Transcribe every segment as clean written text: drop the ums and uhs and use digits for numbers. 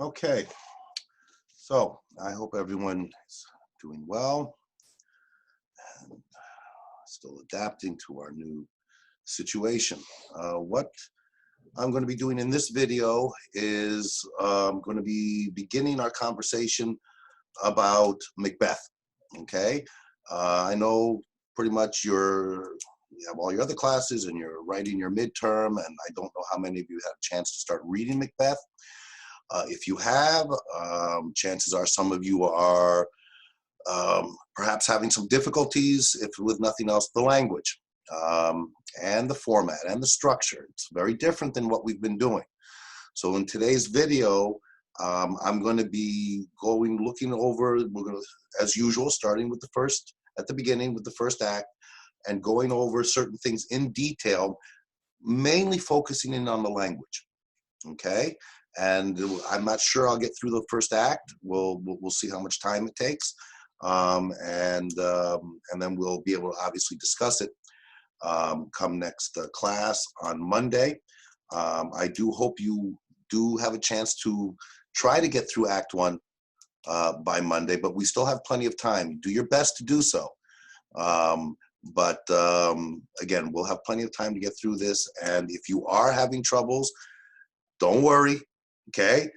Okay, so I hope everyone is doing well and still adapting to our new situation. What I'm going to be doing in this video is going to be beginning our conversation about Macbeth. Okay, I know pretty much you have all your other classes and you're writing your midterm, and I don't know how many of you had a chance to start reading Macbeth. If you have, chances are some of you are perhaps having some difficulties, if with nothing else, the language and the format and the structure. It's very different than what we've been doing. So in today's video, I'm going to be looking over, we're going to, as usual, starting with at the beginning with the first act and going over certain things in detail, mainly focusing in on the language. Okay. And I'm not sure I'll get through the first act. We'll see how much time it takes, and then we'll be able to obviously discuss it come next class on Monday. I do hope you do have a chance to try to get through Act 1 by Monday, but we still have plenty of time. Do your best to do so. But again, we'll have plenty of time to get through this. And if you are having troubles, don't worry. Okay,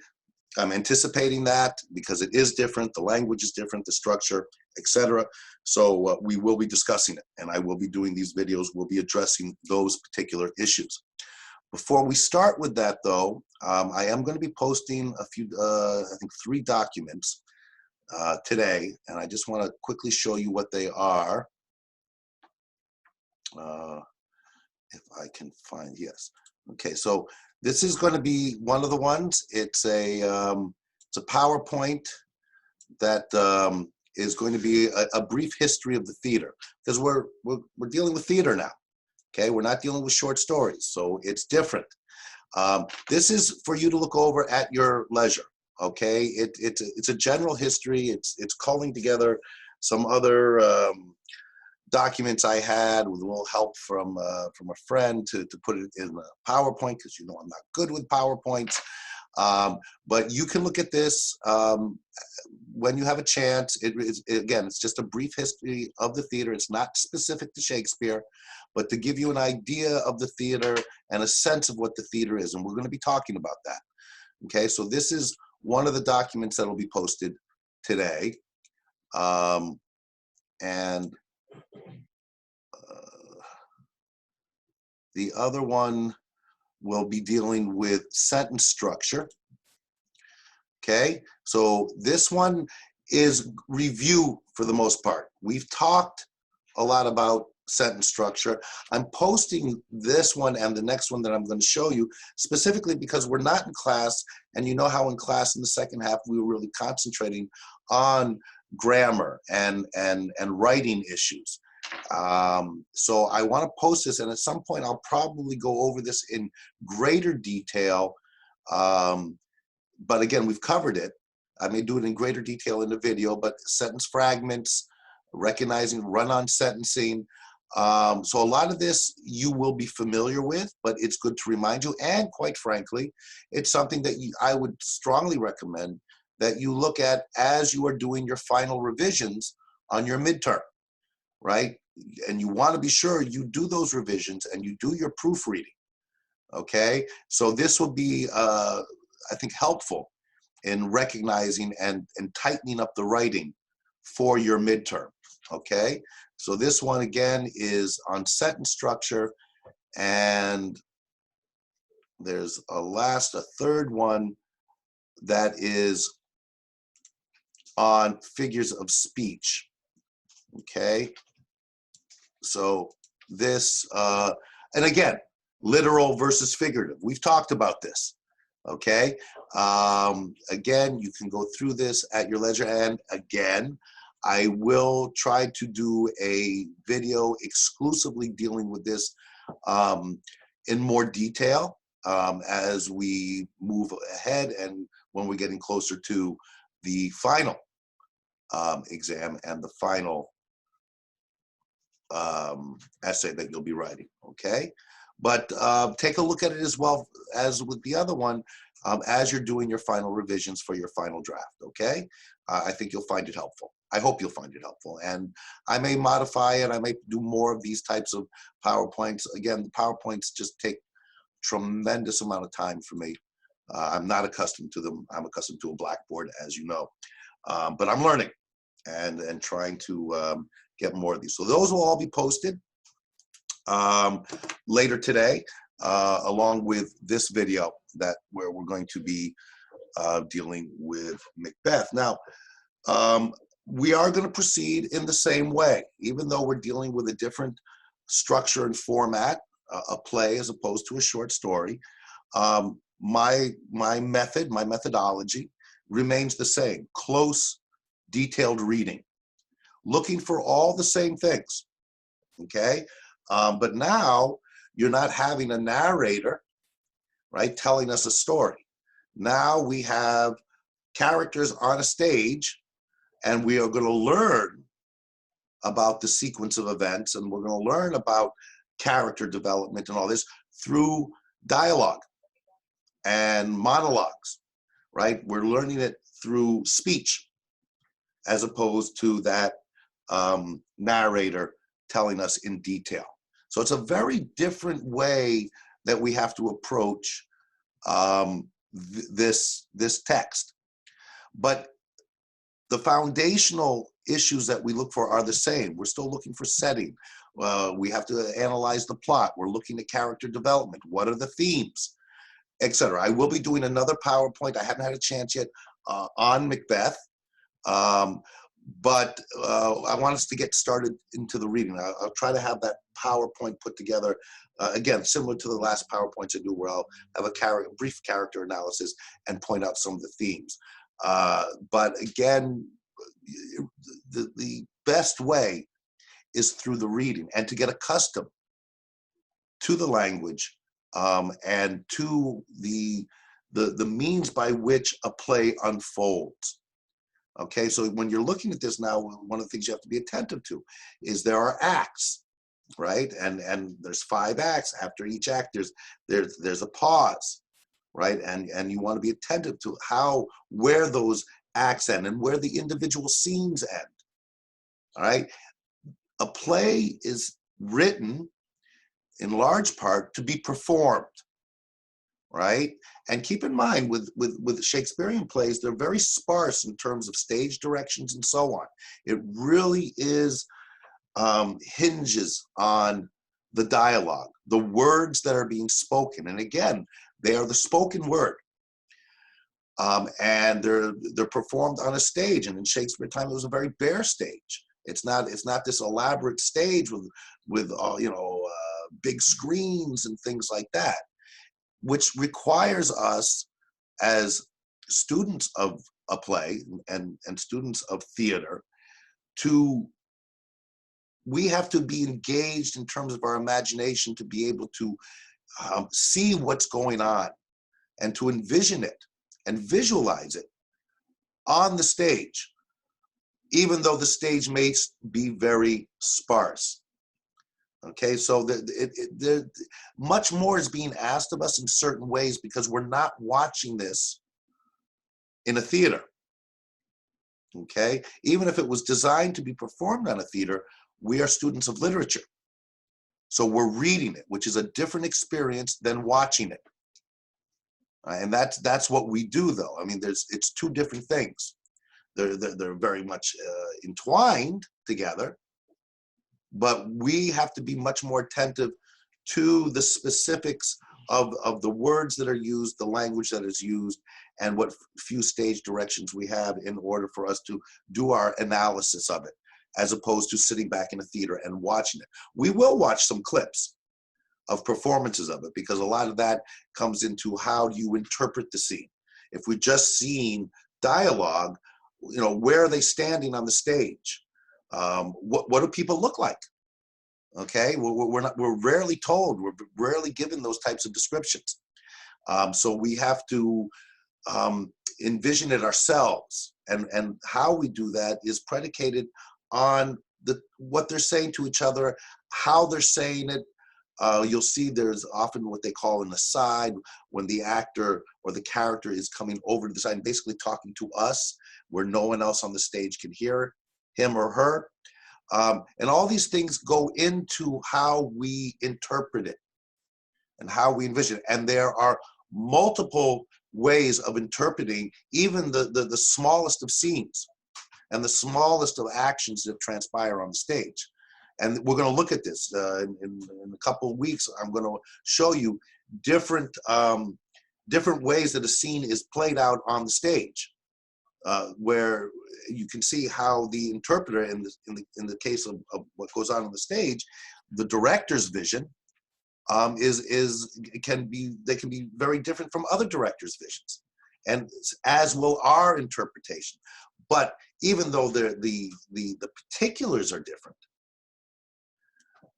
I'm anticipating that because it is different, the language is different, the structure, etc. So we will be discussing it, and I will be doing these videos. We'll be addressing those particular issues. Before we start with that, though, I am going to be posting a few, I think 3 documents today, and I just want to quickly show you what they are. If I can find, yes. Okay, so this is going to be one of the ones. It's a PowerPoint that is going to be a brief history of the theater, because we're dealing with theater now. Okay, we're not dealing with short stories, so it's different. This is for you to look over at your leisure. Okay, it's a general history. It's culling together some other documents I had with a little help from a friend to put it in a PowerPoint, because you know I'm not good with PowerPoints. But you can look at this when you have a chance. Again, it's just a brief history of the theater. It's not specific to Shakespeare, but to give you an idea of the theater and a sense of what the theater is. And we're going to be talking about that. Okay, so this is one of the documents that will be posted today. And the other one will be dealing with sentence structure. Okay, so this one is review for the most part. We've talked a lot about sentence structure. I'm posting this one and the next one that I'm going to show you specifically because we're not in class, and you know how in class in the second half we were really concentrating on grammar and writing issues. So I want to post this, and at some point I'll probably go over this in greater detail. But again, we've covered it. I may do it in greater detail in the video, but sentence fragments, recognizing run-on sentencing. So a lot of this you will be familiar with, but it's good to remind you. And quite frankly, it's something that I would strongly recommend that you look at as you are doing your final revisions on your midterm, right? And you want to be sure you do those revisions and you do your proofreading, okay? So this will be, I think, helpful in recognizing and tightening up the writing for your midterm, okay? So this one, again, is on sentence structure, and there's a third one that is on figures of speech, okay? So this, and again, literal versus figurative. We've talked about this, okay? Again, you can go through this at your leisure, and again, I will try to do a video exclusively dealing with this in more detail as we move ahead and when we're getting closer to the final exam and the final essay that you'll be writing, okay? But take a look at it as well as with the other one, as you're doing your final revisions for your final draft, okay? I think you'll find it helpful. I hope you'll find it helpful. And I may modify it. I may do more of these types of PowerPoints. Again, the PowerPoints just take tremendous amount of time for me. I'm not accustomed to them. I'm accustomed to a blackboard, as you know. But I'm learning and trying to get more of these. So those will all be posted later today, along with this video where we're going to be dealing with Macbeth. Now, we are going to proceed in the same way, even though we're dealing with a different structure and format, a play as opposed to a short story. My methodology remains the same: close, detailed reading, looking for all the same things. Okay, but now you're not having a narrator, right, telling us a story. Now we have characters on a stage, and we are going to learn about the sequence of events, and we're going to learn about character development and all this through dialogue and monologues, right? We're learning it through speech as opposed to that narrator telling us in detail. So it's a very different way that we have to approach this text. But the foundational issues that we look for are the same. We're still looking for setting. We have to analyze the plot. We're looking at character development. What are the themes, etc. I will be doing another PowerPoint. I haven't had a chance yet on Macbeth, but I want us to get started into the reading. I'll try to have that PowerPoint put together, again, similar to the last PowerPoints I do, where I'll have a brief character analysis and point out some of the themes. But again, the best way is through the reading, and to get accustomed to the language and to the means by which a play unfolds. Okay, so when you're looking at this now, one of the things you have to be attentive to is there are acts, right? And there's 5 acts. After each act, there's a pause, right? And you want to be attentive to where those acts end and where the individual scenes end. All right, a play is written in large part to be performed, right? And keep in mind, with Shakespearean plays, they're very sparse in terms of stage directions and so on. It really is hinges on the dialogue, the words that are being spoken. And again, they are the spoken word. And they're performed on a stage. And in Shakespeare time, it was a very bare stage. It's not this elaborate stage with big screens and things like that, which requires us as students of a play and students of theater we have to be engaged in terms of our imagination to be able to see what's going on and to envision it and visualize it on the stage, even though the stage may be very sparse. Okay, so much more is being asked of us in certain ways because we're not watching this in a theater. Okay, even if it was designed to be performed on a theater, we are students of literature. So we're reading it, which is a different experience than watching it. And that's what we do, though. I mean, it's 2 different things. They're very much entwined together, but we have to be much more attentive to the specifics of the words that are used, the language that is used, and what few stage directions we have in order for us to do our analysis of it, as opposed to sitting back in a theater and watching it. We will watch some clips of performances of it, because a lot of that comes into how do you interpret the scene. If we're just seeing dialogue, where are they standing on the stage? What do people look like? Okay, we're rarely told, we're rarely given those types of descriptions. So we have to envision it ourselves, and how we do that is predicated on what they're saying to each other, how they're saying it, you'll see there's often what they call an aside, when the actor or the character is coming over to the side and basically talking to us where no one else on the stage can hear him or her. And all these things go into how we interpret it and how we envision it. And there are multiple ways of interpreting even the smallest of scenes and the smallest of actions that transpire on the stage. And we're going to look at this in a couple of weeks. I'm going to show you different ways that a scene is played out on the stage, where you can see how the interpreter, in the case of what goes on the stage, the director's vision can be very different from other directors' visions, and as will our interpretation. But even though the particulars are different,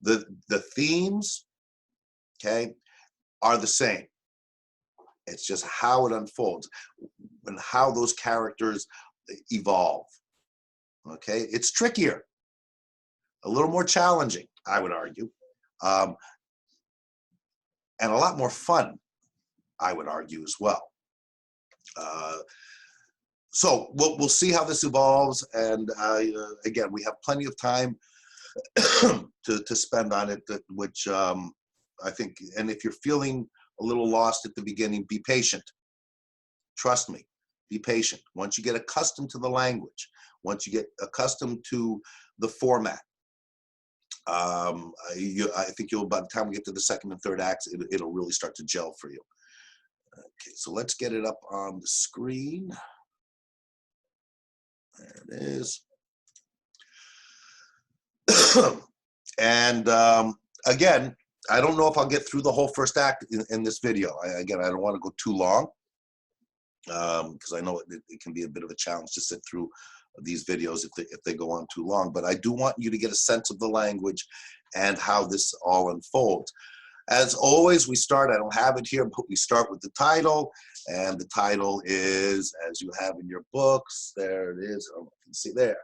the themes, okay, are the same. It's just how it unfolds and how those characters evolve. Okay, it's trickier, a little more challenging, I would argue, and a lot more fun, I would argue as well. So we'll see how this evolves, and again, we have plenty of time to spend on it, which I think, and if you're feeling a little lost at the beginning, be patient. Trust me, be patient. Once you get accustomed to the language, once you get accustomed to the format, I think by the time we get to the second and third acts, it'll really start to gel for you. Okay, so let's get it up on the screen. There it is. And again, I don't know if I'll get through the whole first act in this video. Again, I don't want to go too long, because I know it can be a bit of a challenge to sit through these videos if they go on too long. But I do want you to get a sense of the language and how this all unfolds. As always, we start, I don't have it here, but we start with the title. And the title is, as you have in your books, there it is. Oh, you can see there.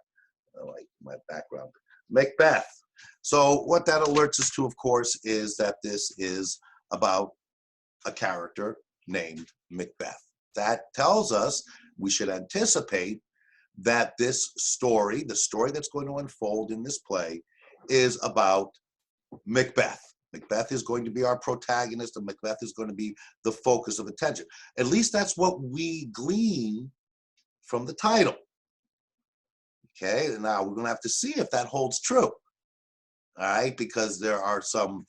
I like my background. Macbeth. So what that alerts us to, of course, is that this is about a character named Macbeth. That tells us we should anticipate that this story, the story that's going to unfold in this play, is about Macbeth. Macbeth is going to be our protagonist, and Macbeth is going to be the focus of attention. At least that's what we glean from the title. Okay, now we're going to have to see if that holds true. All right, because there are some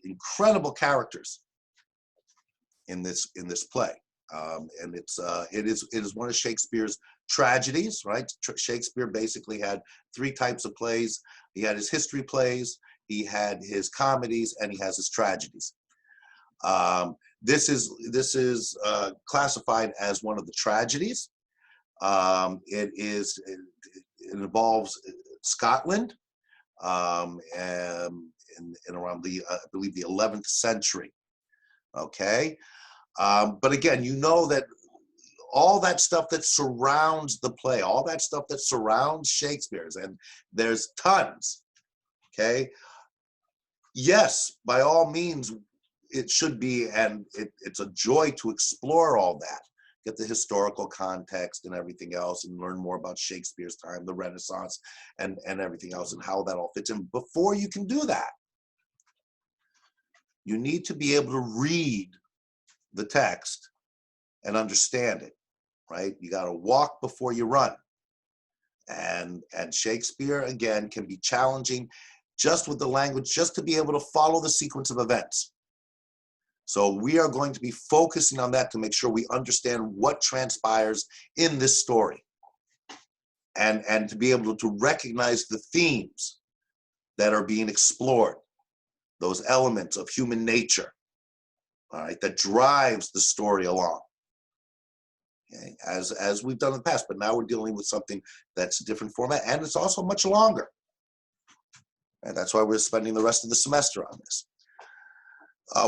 incredible characters in this play, and it is one of Shakespeare's tragedies. Right, Shakespeare basically had three types of plays. He had his history plays, he had his comedies, and he has his tragedies. This is classified as one of the tragedies. It involves Scotland, and around I believe the 11th century. Okay, but again, you know that all that stuff that surrounds the play, all that stuff that surrounds Shakespeare's, and there's tons. Okay, yes, by all means, it should be, and it's a joy to explore all that. Get the historical context and everything else, and learn more about Shakespeare's time, the Renaissance, and everything else, and how that all fits in. Before you can do that, you need to be able to read the text and understand it, right? You got to walk before you run. And Shakespeare, again, can be challenging just with the language, just to be able to follow the sequence of events. So we are going to be focusing on that to make sure we understand what transpires in this story, and to be able to recognize the themes that are being explored, those elements of human nature, all right, that drives the story along. Okay, as we've done in the past, but now we're dealing with something that's a different format, and it's also much longer. And that's why we're spending the rest of the semester on this.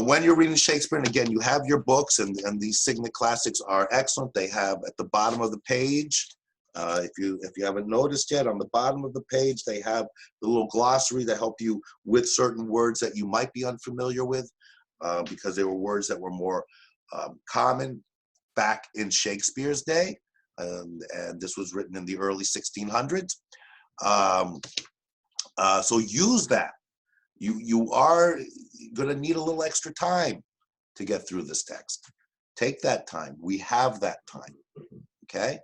When you're reading Shakespeare, and again, you have your books, and these Signet Classics are excellent. They have at the bottom of the page, If you haven't noticed yet, on the bottom of the page, they have the little glossary that help you with certain words that you might be unfamiliar with, because they were words that were more common back in Shakespeare's day, and this was written in the early 1600s. So use that. You are going to need a little extra time to get through this text. Take that time. We have that time. Okay.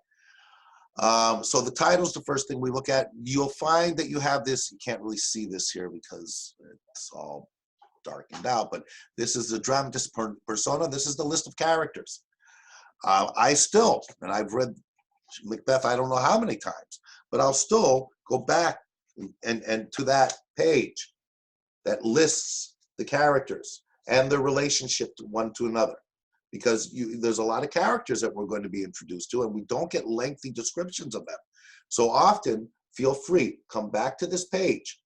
So the title's the first thing we look at. You'll find that you have this. You can't really see this here because it's all darkened out, but this is the dramatis persona. This is the list of characters. And I've read Macbeth I don't know how many times, but I'll still go back and to that page that lists the characters and their relationship to one to another, because there's a lot of characters that we're going to be introduced to, and we don't get lengthy descriptions of them. So often, feel free, come back to this page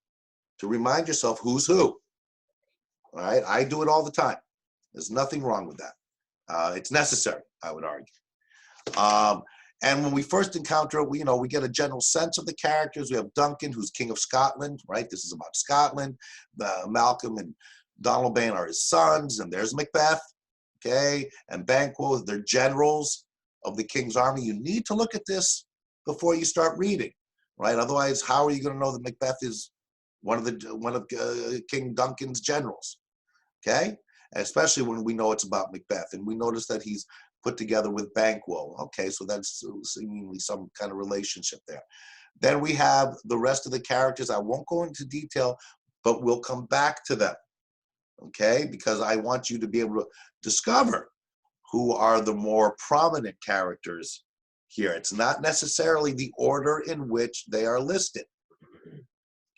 to remind yourself who's who. All right, I do it all the time. There's nothing wrong with that. It's necessary, I would argue. And when we first encounter it, we get a general sense of the characters. We have Duncan, who's King of Scotland, right? This is about Scotland. Malcolm and Donalbain are his sons, and there's Macbeth, okay? And Banquo, they're generals of the king's army. You need to look at this before you start reading, right? Otherwise, how are you going to know that Macbeth is one of King Duncan's generals, okay? Especially when we know it's about Macbeth, and we notice that he's put together with Banquo. Okay, so that's seemingly some kind of relationship there. Then we have the rest of the characters. I won't go into detail, but we'll come back to them, okay? Because I want you to be able to discover who are the more prominent characters here. It's not necessarily the order in which they are listed,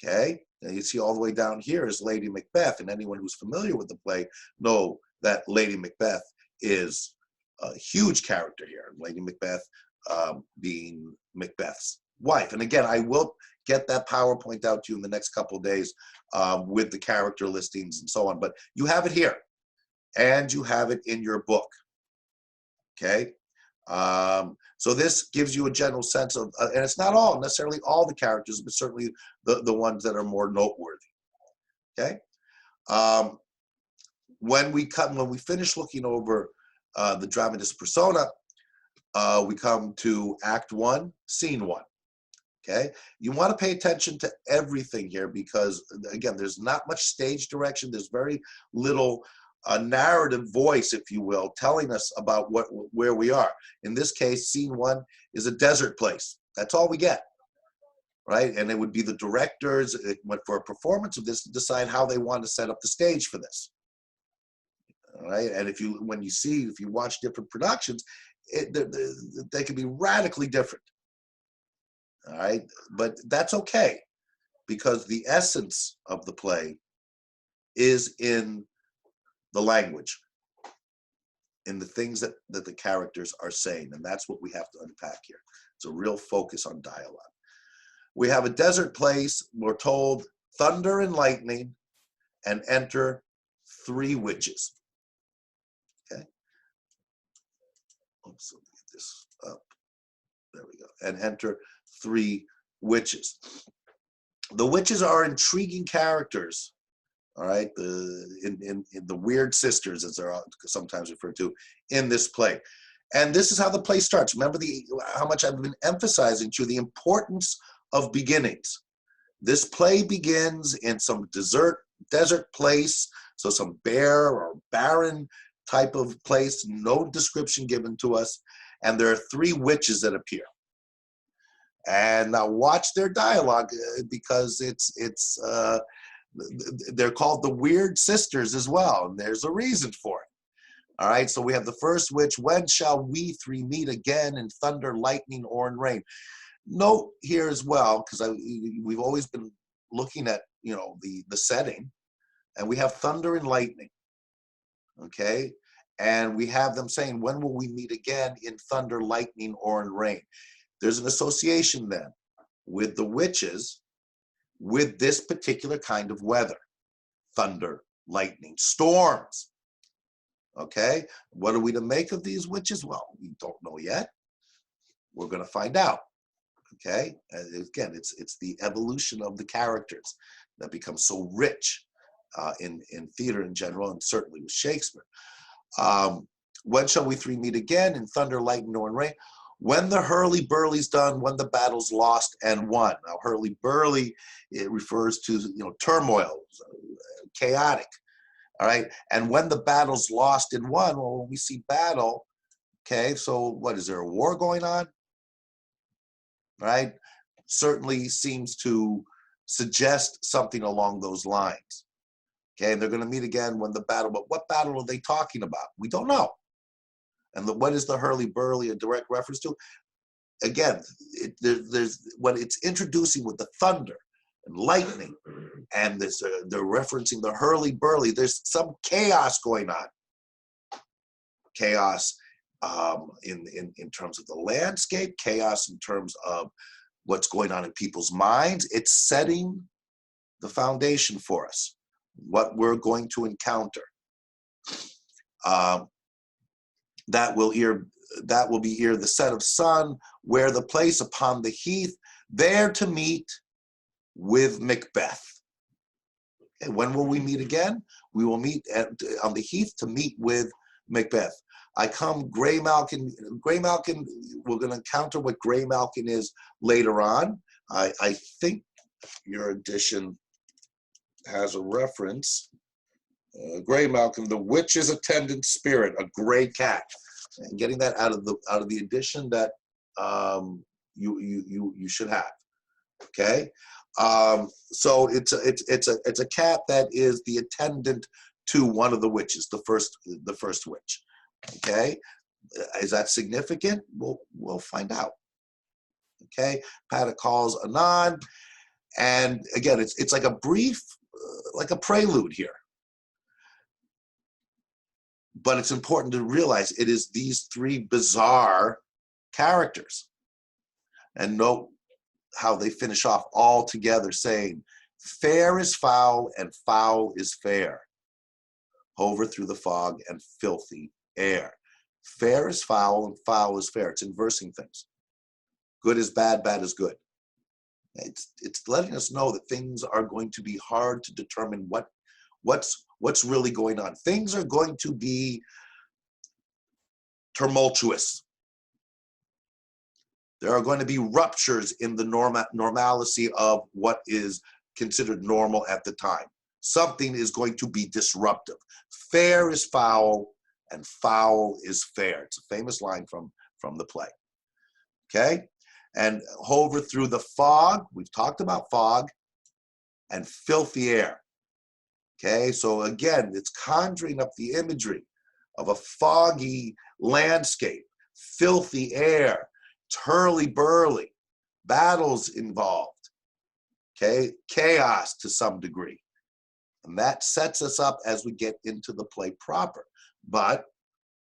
okay? Now you see all the way down here is Lady Macbeth, and anyone who's familiar with the play know that Lady Macbeth is a huge character here. Lady Macbeth being Macbeth's wife. And again, I will get that PowerPoint out to you in the next couple of days with the character listings and so on. But you have it here, and you have it in your book. Okay. So this gives you a general sense of, and it's not necessarily all the characters, but certainly the ones that are more noteworthy. Okay. When we finish looking over the dramatis persona, we come to Act 1, Scene 1. Okay, you want to pay attention to everything here because, again, there's not much stage direction. There's very little narrative voice, if you will, telling us about where we are. In this case, Scene 1 is a desert place. That's all we get, right? And it would be the directors, for a performance of this, to decide how they want to set up the stage for this. All right, and if you watch different productions, they can be radically different. All right, but that's okay, because the essence of the play is in the language, in the things that the characters are saying, and that's what we have to unpack here. It's a real focus on dialogue. We have a desert place. We're told thunder and lightning, and enter 3 witches. Okay. Oops, let me get this up. There we go. And enter 3 witches. The witches are intriguing characters, all right, in the weird sisters, as they're sometimes referred to in this play. And this is how the play starts. Remember how much I've been emphasizing to you the importance of beginnings. This play begins in some desert place, so some bare or barren type of place, no description given to us, and there are 3 witches that appear. And now watch their dialogue, because they're called the Weird Sisters as well, and there's a reason for it. All right, so we have the first witch. When shall we 3 meet again in thunder, lightning, or in rain? Note here as well, because we've always been looking at the setting, and we have thunder and lightning. Okay, and we have them saying, when will we meet again in thunder, lightning, or in rain? There's an association then with the witches with this particular kind of weather: thunder, lightning, storms. Okay, what are we to make of these witches? Well, we don't know yet. We're going to find out. Okay, and again, it's the evolution of the characters that becomes so rich in theater in general, and certainly with Shakespeare. When shall we three meet again? In thunder, lightning, or in rain? When the hurly-burly's done, when the battle's lost and won. Now, hurly-burly, it refers to, turmoil, chaotic, all right? And when the battle's lost and won, well, when we see battle, okay, so what, is there a war going on? Right? Certainly seems to suggest something along those lines. Okay, and they're going to meet again when the battle, but what battle are they talking about? We don't know. And what is the hurly-burly a direct reference to? Again, there's what it's introducing with the thunder and lightning, and this, they're referencing the hurly-burly. There's some chaos going on. Chaos in terms of the landscape, chaos in terms of what's going on in people's minds. It's setting the foundation for us, what we're going to encounter. That will be ere the set of sun, where the place upon the heath, there to meet with Macbeth. Okay, when will we meet again? We will meet on the heath to meet with Macbeth. I come Grey Malkin. Grey Malkin, we're going to encounter what Grey Malkin is later on. I think your edition has a reference. Grey Malkin, the witch's attendant spirit, a gray cat. And getting that out of the edition that you should have. Okay, so it's a cat that is the attendant to one of the witches, the first witch. Okay, is that significant? We'll find out. Okay, Paddock calls anon, and again, it's like a brief, like a prelude here. But it's important to realize it is these three bizarre characters, and note how they finish off all together saying, "Fair is foul and foul is fair. Hover through the fog and filthy air." Fair is foul and foul is fair. It's inversing things. Good is bad, bad is good. It's letting us know that things are going to be hard to determine what's really going on. Things are going to be tumultuous. There are going to be ruptures in the normalcy of what is considered normal at the time. Something is going to be disruptive. Fair is foul and foul is fair. It's a famous line from the play. Okay? And hover through the fog. We've talked about fog and filthy air. Okay? So again, it's conjuring up the imagery of a foggy landscape, filthy air, hurly-burly, battles involved, okay, chaos to some degree. And that sets us up as we get into the play proper. But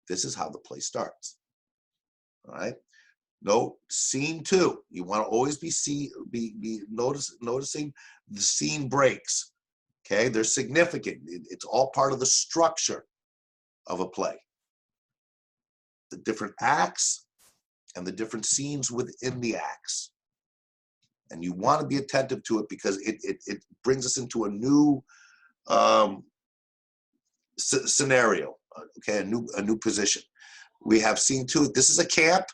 this is how the play starts, all right? Note scene 2. You want to always be noticing the scene breaks, okay? They're significant. It's all part of the structure of a play. The different acts and the different scenes within the acts. And you want to be attentive to it because it brings us into a new scenario, okay, a new position. We have scene 2. This is a camp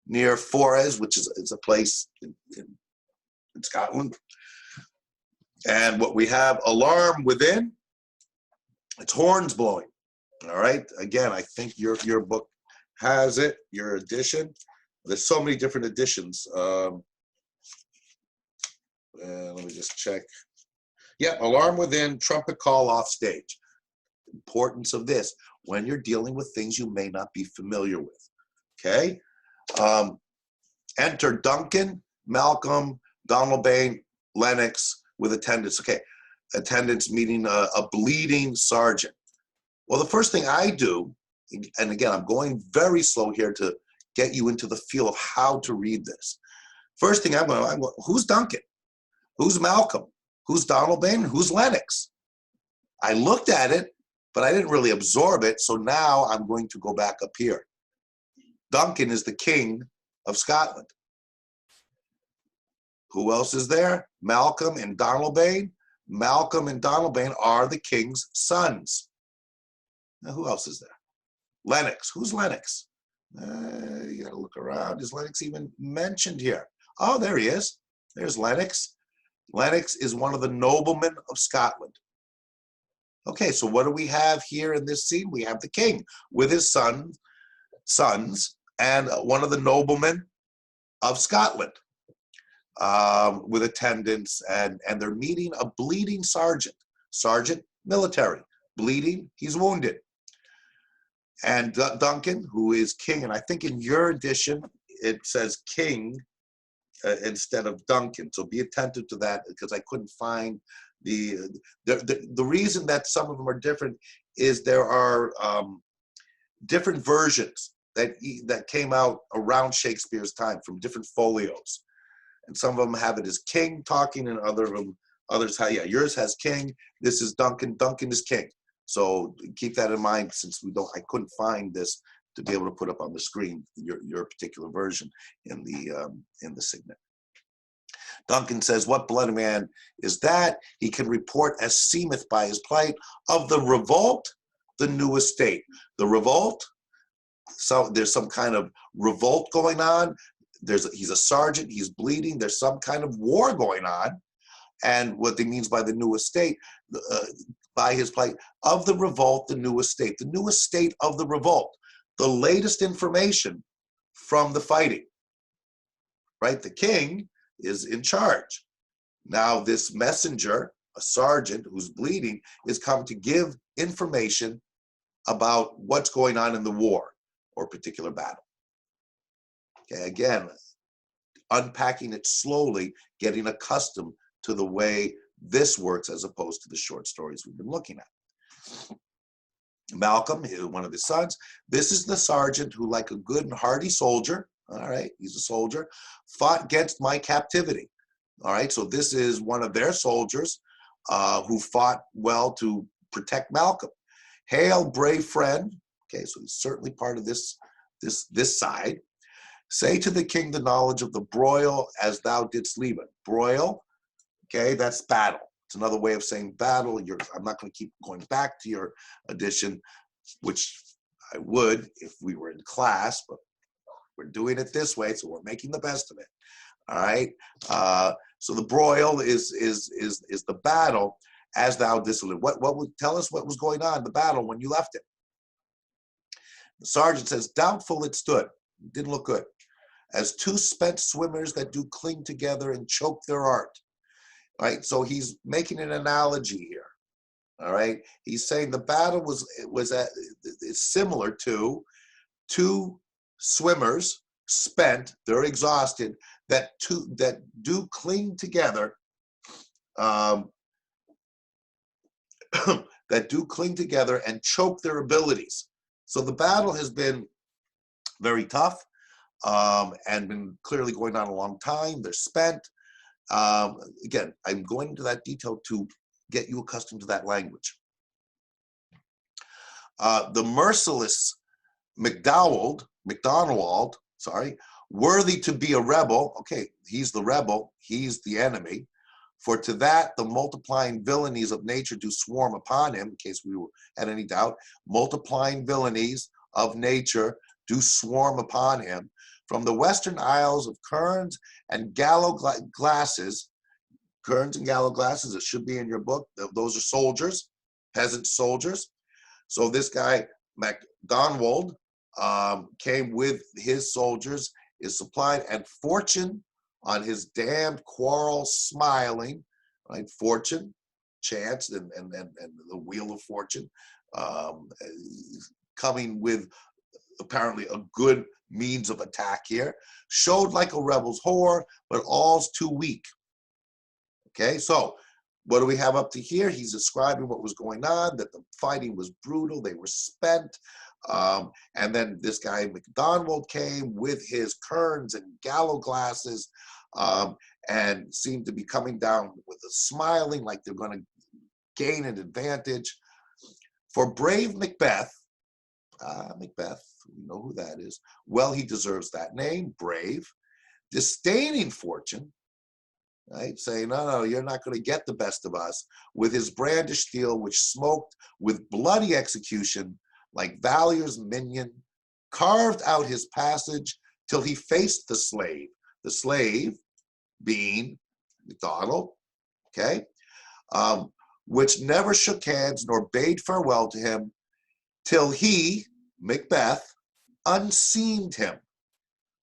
near Forres, which is a place in Scotland. And what we have, alarm within, it's horns blowing. All right, again, I think your book has it, your edition. There's so many different editions. Let me just check. Yeah, alarm within, trumpet call off stage. Importance of this when you're dealing with things you may not be familiar with. Okay. Enter Duncan, Malcolm, Donalbain, Lennox with attendants. Okay, attendants meeting a bleeding sergeant. Well, the first thing I do, and again, I'm going very slow here to get you into the feel of how to read this. First thing I'm going, who's Duncan? Who's Malcolm? Who's Donalbain? Who's Lennox? I looked at it, but I didn't really absorb it. So now I'm going to go back up here. Duncan is the king of Scotland. Who else is there? Malcolm and Donalbain. Malcolm and Donalbain are the king's sons. Now, who else is there? Lennox. Who's Lennox? You gotta look around. Is Lennox even mentioned here? Oh, there he is. There's Lennox. Lennox is one of the noblemen of Scotland. Okay, so what do we have here in this scene? We have the king with his sons and one of the noblemen of Scotland with attendants, and they're meeting a bleeding sergeant military, bleeding, he's wounded. And Duncan, who is king, and I think in your edition it says king instead of Duncan, so be attentive to that, because I couldn't find the reason that some of them are different is there are different versions that came out around Shakespeare's time from different folios, and some of them have it as king talking, and others have, yeah, yours has king. This is Duncan. Duncan is king. So keep that in mind, since I couldn't find this to be able to put up on the screen your particular version in the signet. Duncan says, "What bloody man is that? He can report as seemeth by his plight of the revolt, the new estate." The revolt. So there's some kind of revolt going on. He's a sergeant. He's bleeding. There's some kind of war going on, and what he means by the new estate. By his plight of the revolt, the new estate of the revolt, the latest information from the fighting, right? The king is in charge. Now this messenger, a sergeant who's bleeding, is come to give information about what's going on in the war or particular battle. Okay, again, unpacking it slowly, getting accustomed to the way this works as opposed to the short stories we've been looking at. Malcolm is one of his sons. This is the sergeant who, like a good and hardy soldier, all right, he's a soldier, fought against my captivity. All right, so this is one of their soldiers who fought well to protect Malcolm. Hail, brave friend. Okay, so he's certainly part of this side. Say to the king the knowledge of the broil as thou didst leave it. Broil. Okay, that's battle. It's another way of saying battle. I'm not going to keep going back to your edition, which I would if we were in class, but we're doing it this way, so we're making the best of it. All right. So the broil is the battle as thou didst leave. What would tell us what was going on in the battle when you left it? The sergeant says, doubtful it stood. It didn't look good. As two spent swimmers that do cling together and choke their art. Right, so he's making an analogy here. All right, he's saying the battle is similar to two swimmers spent, they're exhausted, that do cling together, that do cling together and choke their abilities. So the battle has been very tough and been clearly going on a long time. They're spent. Again, I'm going into that detail to get you accustomed to that language. The merciless MacDonald, worthy to be a rebel. Okay, he's the rebel, he's the enemy. For to that the multiplying villainies of nature do swarm upon him, in case we had any doubt. Multiplying villainies of nature do swarm upon him. From the western isles of Kerns and Gallo glasses, it should be in your book. Those are soldiers, peasant soldiers. So this guy, MacDonald, came with his soldiers, is supplied, and fortune on his damned quarrel smiling, right? Fortune, chance, and the wheel of fortune, coming with apparently a good means of attack here, showed like a rebel's whore, but all's too weak. Okay, so what do we have up to here? He's describing what was going on, that the fighting was brutal, they were spent, and then this guy MacDonald came with his kerns and gallow glasses, and seemed to be coming down with a smiling, like they're going to gain an advantage. For brave Macbeth, Macbeth, we know who that is. Well, he deserves that name, brave. Disdaining fortune, right? Saying, no, no, you're not going to get the best of us. With his brandished steel, which smoked with bloody execution, like Valier's minion, carved out his passage till he faced the slave being MacDonald, okay, which never shook hands nor bade farewell to him till he, Macbeth, unseamed him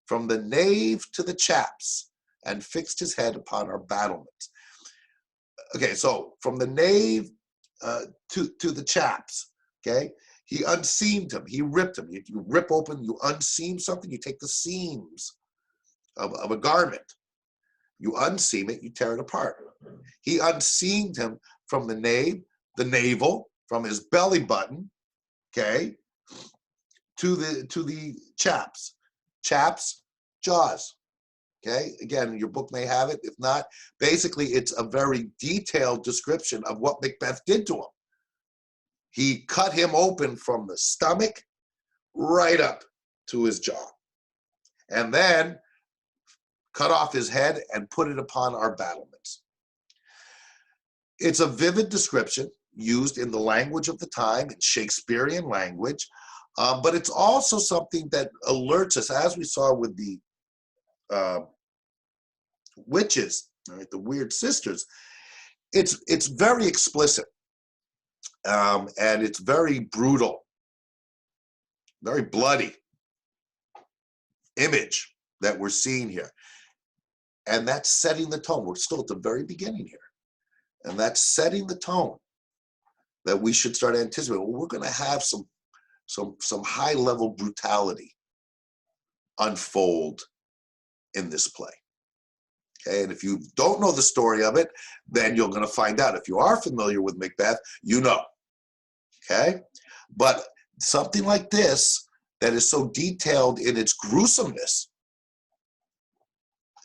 from the nave to the chaps and fixed his head upon our battlements. Okay, so from the nave to the chaps, okay, he unseamed him, he ripped him. You rip open, you unseam something, you take the seams of a garment, you unseam it, you tear it apart. He unseamed him from the navel, from his belly button, okay, to the chaps, jaws. Okay, again, your book may have it. If not, basically, it's a very detailed description of what Macbeth did to him. He cut him open from the stomach right up to his jaw, and then cut off his head and put it upon our battlements. It's a vivid description used in the language of the time, in Shakespearean language, but it's also something that alerts us, as we saw with the witches, right, the weird sisters. It's very explicit, and it's very brutal, very bloody image that we're seeing here, and that's setting the tone. We're still at the very beginning here, and that's setting the tone that we should start anticipating. Well, we're going to have some high level brutality unfold in this play. Okay, and if you don't know the story of it, then you're going to find out. If you are familiar with Macbeth, you know. Okay, but something like this that is so detailed in its gruesomeness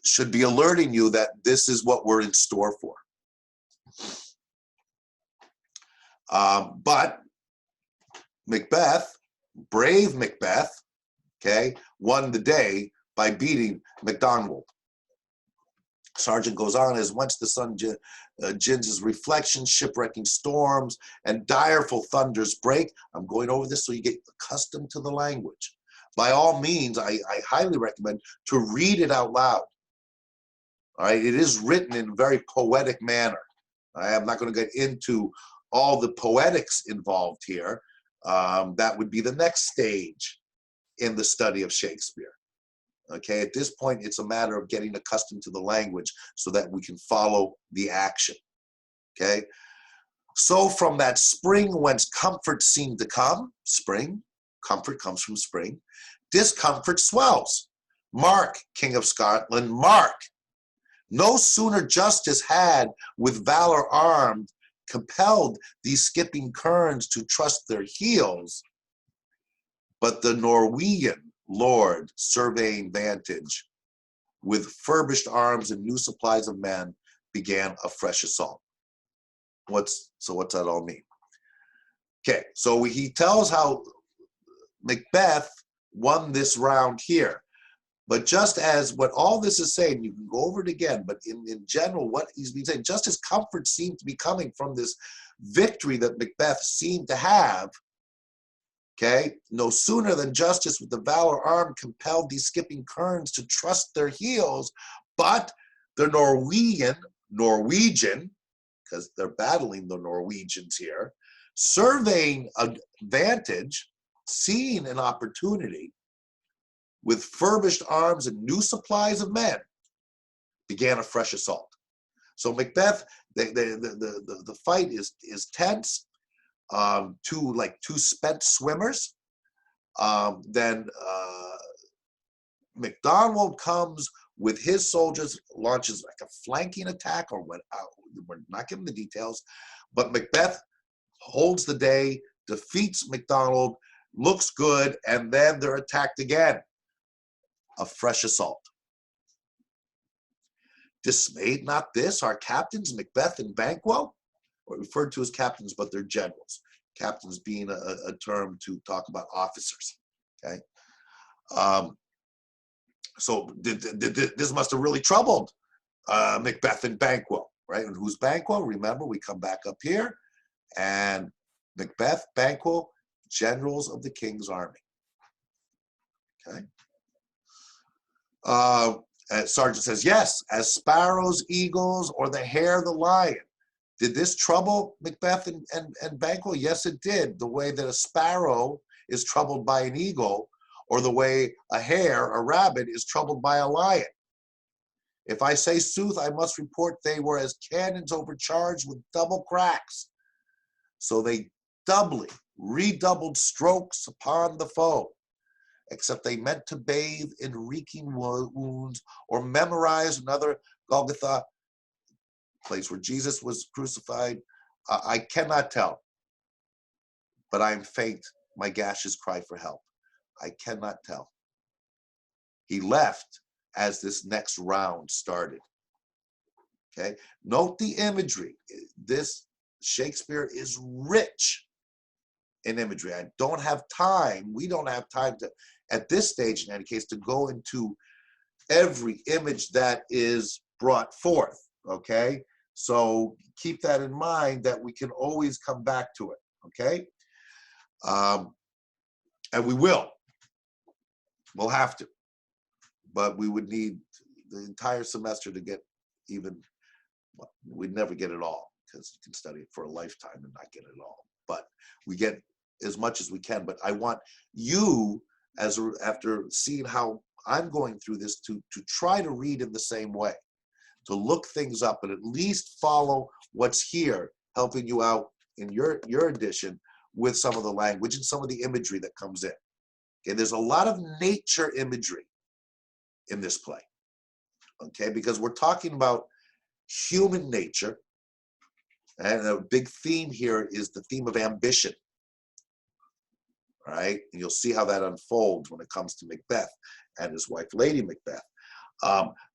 should be alerting you that this is what we're in store for. But Macbeth, brave Macbeth, okay, won the day by beating MacDonald. Sargent goes on, as once the sun gins his reflection, shipwrecking storms and direful thunders break. I'm going over this so you get accustomed to the language. By all means, I highly recommend to read it out loud. All right, it is written in a very poetic manner. I am not going to get into all the poetics involved here. That would be the next stage in the study of Shakespeare. Okay, at this point, it's a matter of getting accustomed to the language so that we can follow the action. Okay, so from that spring whence comfort seemed to come, spring, comfort comes from spring, discomfort swells. Mark, King of Scotland, mark. No sooner justice had with valor armed compelled these skipping kerns to trust their heels, but the Norwegian lord, surveying vantage, with furbished arms and new supplies of men, began a fresh assault. What's that all mean? Okay, so he tells how Macbeth won this round here. But just as what all this is saying, you can go over it again, but in general, what he's been saying, just as comfort seemed to be coming from this victory that Macbeth seemed to have, okay, no sooner than justice with the valor armed compelled these skipping kerns to trust their heels, but the Norwegian, because they're battling the Norwegians here, surveying advantage, seeing an opportunity, with furbished arms and new supplies of men, began a fresh assault. So Macbeth, the fight is tense. Two spent swimmers. Then MacDonald comes with his soldiers, launches like a flanking attack, or what? We're not given the details, but Macbeth holds the day, defeats MacDonald, looks good, and then they're attacked again. A fresh assault. Dismayed not this, our captains, Macbeth and Banquo, or referred to as captains, but they're generals. Captains being a term to talk about officers. Okay, so this must have really troubled Macbeth and Banquo, right? And who's Banquo? Remember, we come back up here, and Macbeth, Banquo, generals of the king's army. Okay. Sergeant says, yes, as sparrows, eagles, or the hare, the lion. Did this trouble Macbeth and Banquo? Yes, it did. The way that a sparrow is troubled by an eagle, or the way a hare, a rabbit, is troubled by a lion. If I say sooth, I must report they were as cannons overcharged with double cracks. So they redoubled strokes upon the foe, except they meant to bathe in reeking wounds or memorize another Golgotha, place where Jesus was crucified. I cannot tell, but I am faint. My gashes cry for help. I cannot tell. He left as this next round started. Okay, note the imagery. This Shakespeare is rich in imagery. I don't have time. We don't have time to, at this stage in any case, to go into every image that is brought forth. Okay, so keep that in mind, that we can always come back to it. Okay, and we'll have to, but we would need the entire semester to get even. Well, we'd never get it all, because you can study it for a lifetime and not get it all. But we get as much as we can. But I want you, after seeing how I'm going through this, to try to read in the same way, to look things up and at least follow what's here, helping you out in your edition with some of the language and some of the imagery that comes in. Okay, there's a lot of nature imagery in this play. Okay, because we're talking about human nature, and a big theme here is the theme of ambition. Right, and you'll see how that unfolds when it comes to Macbeth and his wife, Lady Macbeth,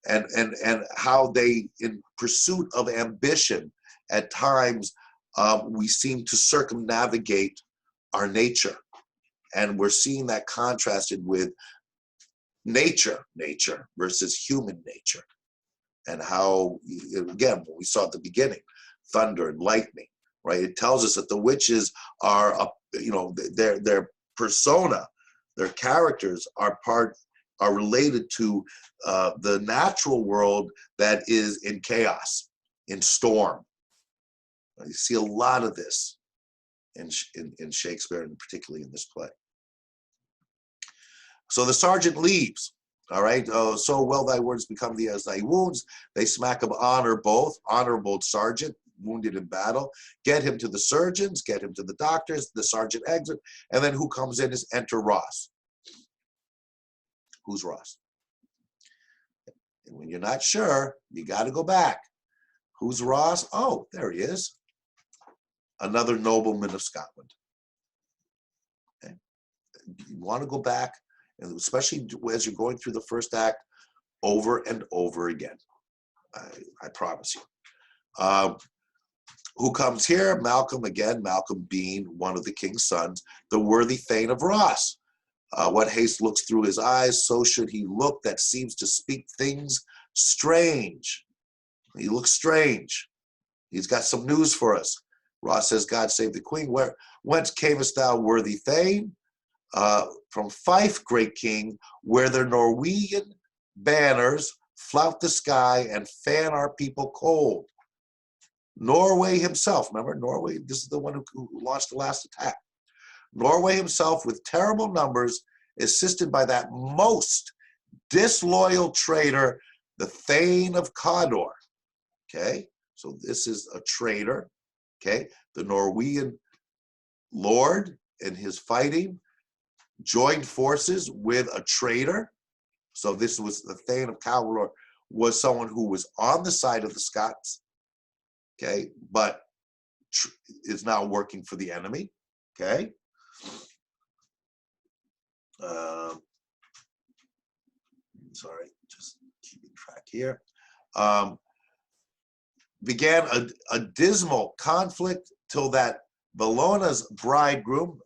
and how they, in pursuit of ambition, at times we seem to circumnavigate our nature, and we're seeing that contrasted with nature versus human nature. And how, again, what we saw at the beginning, thunder and lightning, right? It tells us that the witches are, their persona, their characters are related to the natural world that is in chaos, in storm. You see a lot of this in Shakespeare, and particularly in this play. So the sergeant leaves. All right, so well thy words become thee as thy wounds. They smack of honor both. Honorable sergeant, wounded in battle. Get him to the surgeons, get him to the doctors. The sergeant exit, and then who comes in is enter Ross. Who's Ross? And when you're not sure, you got to go back. Who's Ross? Oh, there he is. Another nobleman of Scotland. Okay. You want to go back, and especially as you're going through the first act, over and over again. I promise you. Who comes here? Malcolm again, Malcolm being one of the king's sons, the worthy Thane of Ross. What haste looks through his eyes, so should he look that seems to speak things strange. He looks strange. He's got some news for us. Ross says, God save the queen. Whence camest thou, worthy Thane? From Fife, great king, where their Norwegian banners flout the sky and fan our people cold. Norway himself, remember, Norway, this is the one who launched the last attack. Norway himself, with terrible numbers, assisted by that most disloyal traitor, the Thane of Cawdor. Okay, so this is a traitor. Okay, the Norwegian lord in his fighting joined forces with a traitor. So this was the Thane of Cawdor, was someone who was on the side of the Scots, okay, but is now working for the enemy, okay. Sorry, just keeping track here. Began a dismal conflict till that Bellona's bridegroom,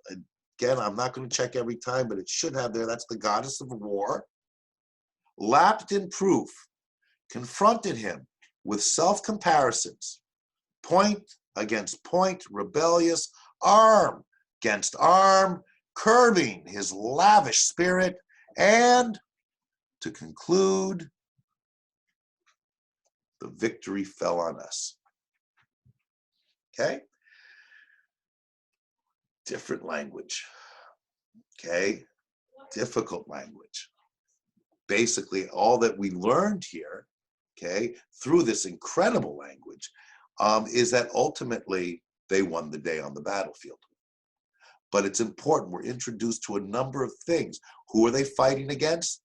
again, I'm not going to check every time, but it should have there, that's the goddess of war, lapped in proof, confronted him, with self-comparisons, point against point, rebellious, arm against arm, curbing his lavish spirit, and to conclude, the victory fell on us. Okay? Different language. Okay? Difficult language. Basically, all that we learned here, okay, through this incredible language, is that ultimately they won the day on the battlefield. But it's important. We're introduced to a number of things. Who are they fighting against?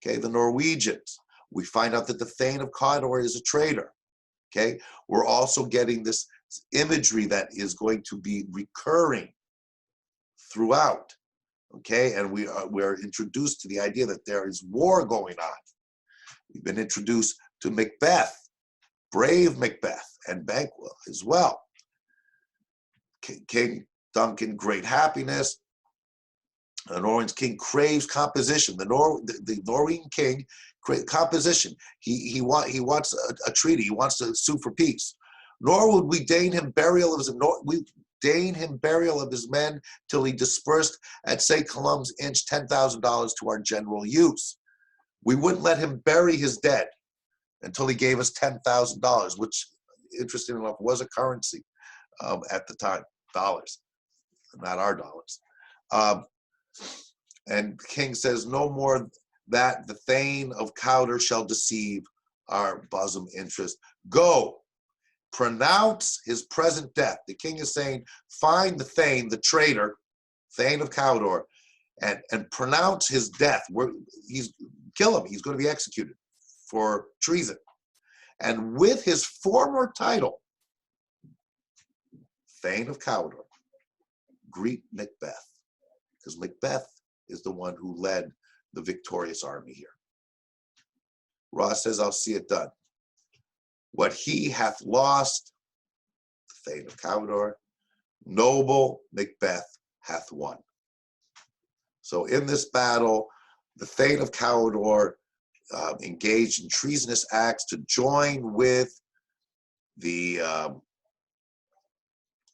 Okay, the Norwegians. We find out that the Thane of Cawdor is a traitor. Okay, we're also getting this imagery that is going to be recurring throughout. Okay, and we're introduced to the idea that there is war going on. We've been introduced to Macbeth, brave Macbeth, and Banquo as well. King Duncan, great happiness. The Norwegian king craves composition. The Norwegian king craves composition. He wants a treaty. He wants to sue for peace. Nor would we deign him burial of his men till he dispersed at St. Colum's Inch $10,000 to our general use. We wouldn't let him bury his dead until he gave us $10,000, which, interesting enough, was a currency at the time, dollars, not our dollars. And the king says, no more that the Thane of Cawdor shall deceive our bosom interest. Go, pronounce his present death. The king is saying, find the Thane, the traitor, Thane of Cawdor, and pronounce his death. Kill him. He's going to be executed for treason. And with his former title, Thane of Cawdor, greet Macbeth, because Macbeth is the one who led the victorious army here. Ross says, I'll see it done. What he hath lost, the Thane of Cawdor, noble Macbeth hath won. So in this battle, the Thane of Cawdor engaged in treasonous acts to join with the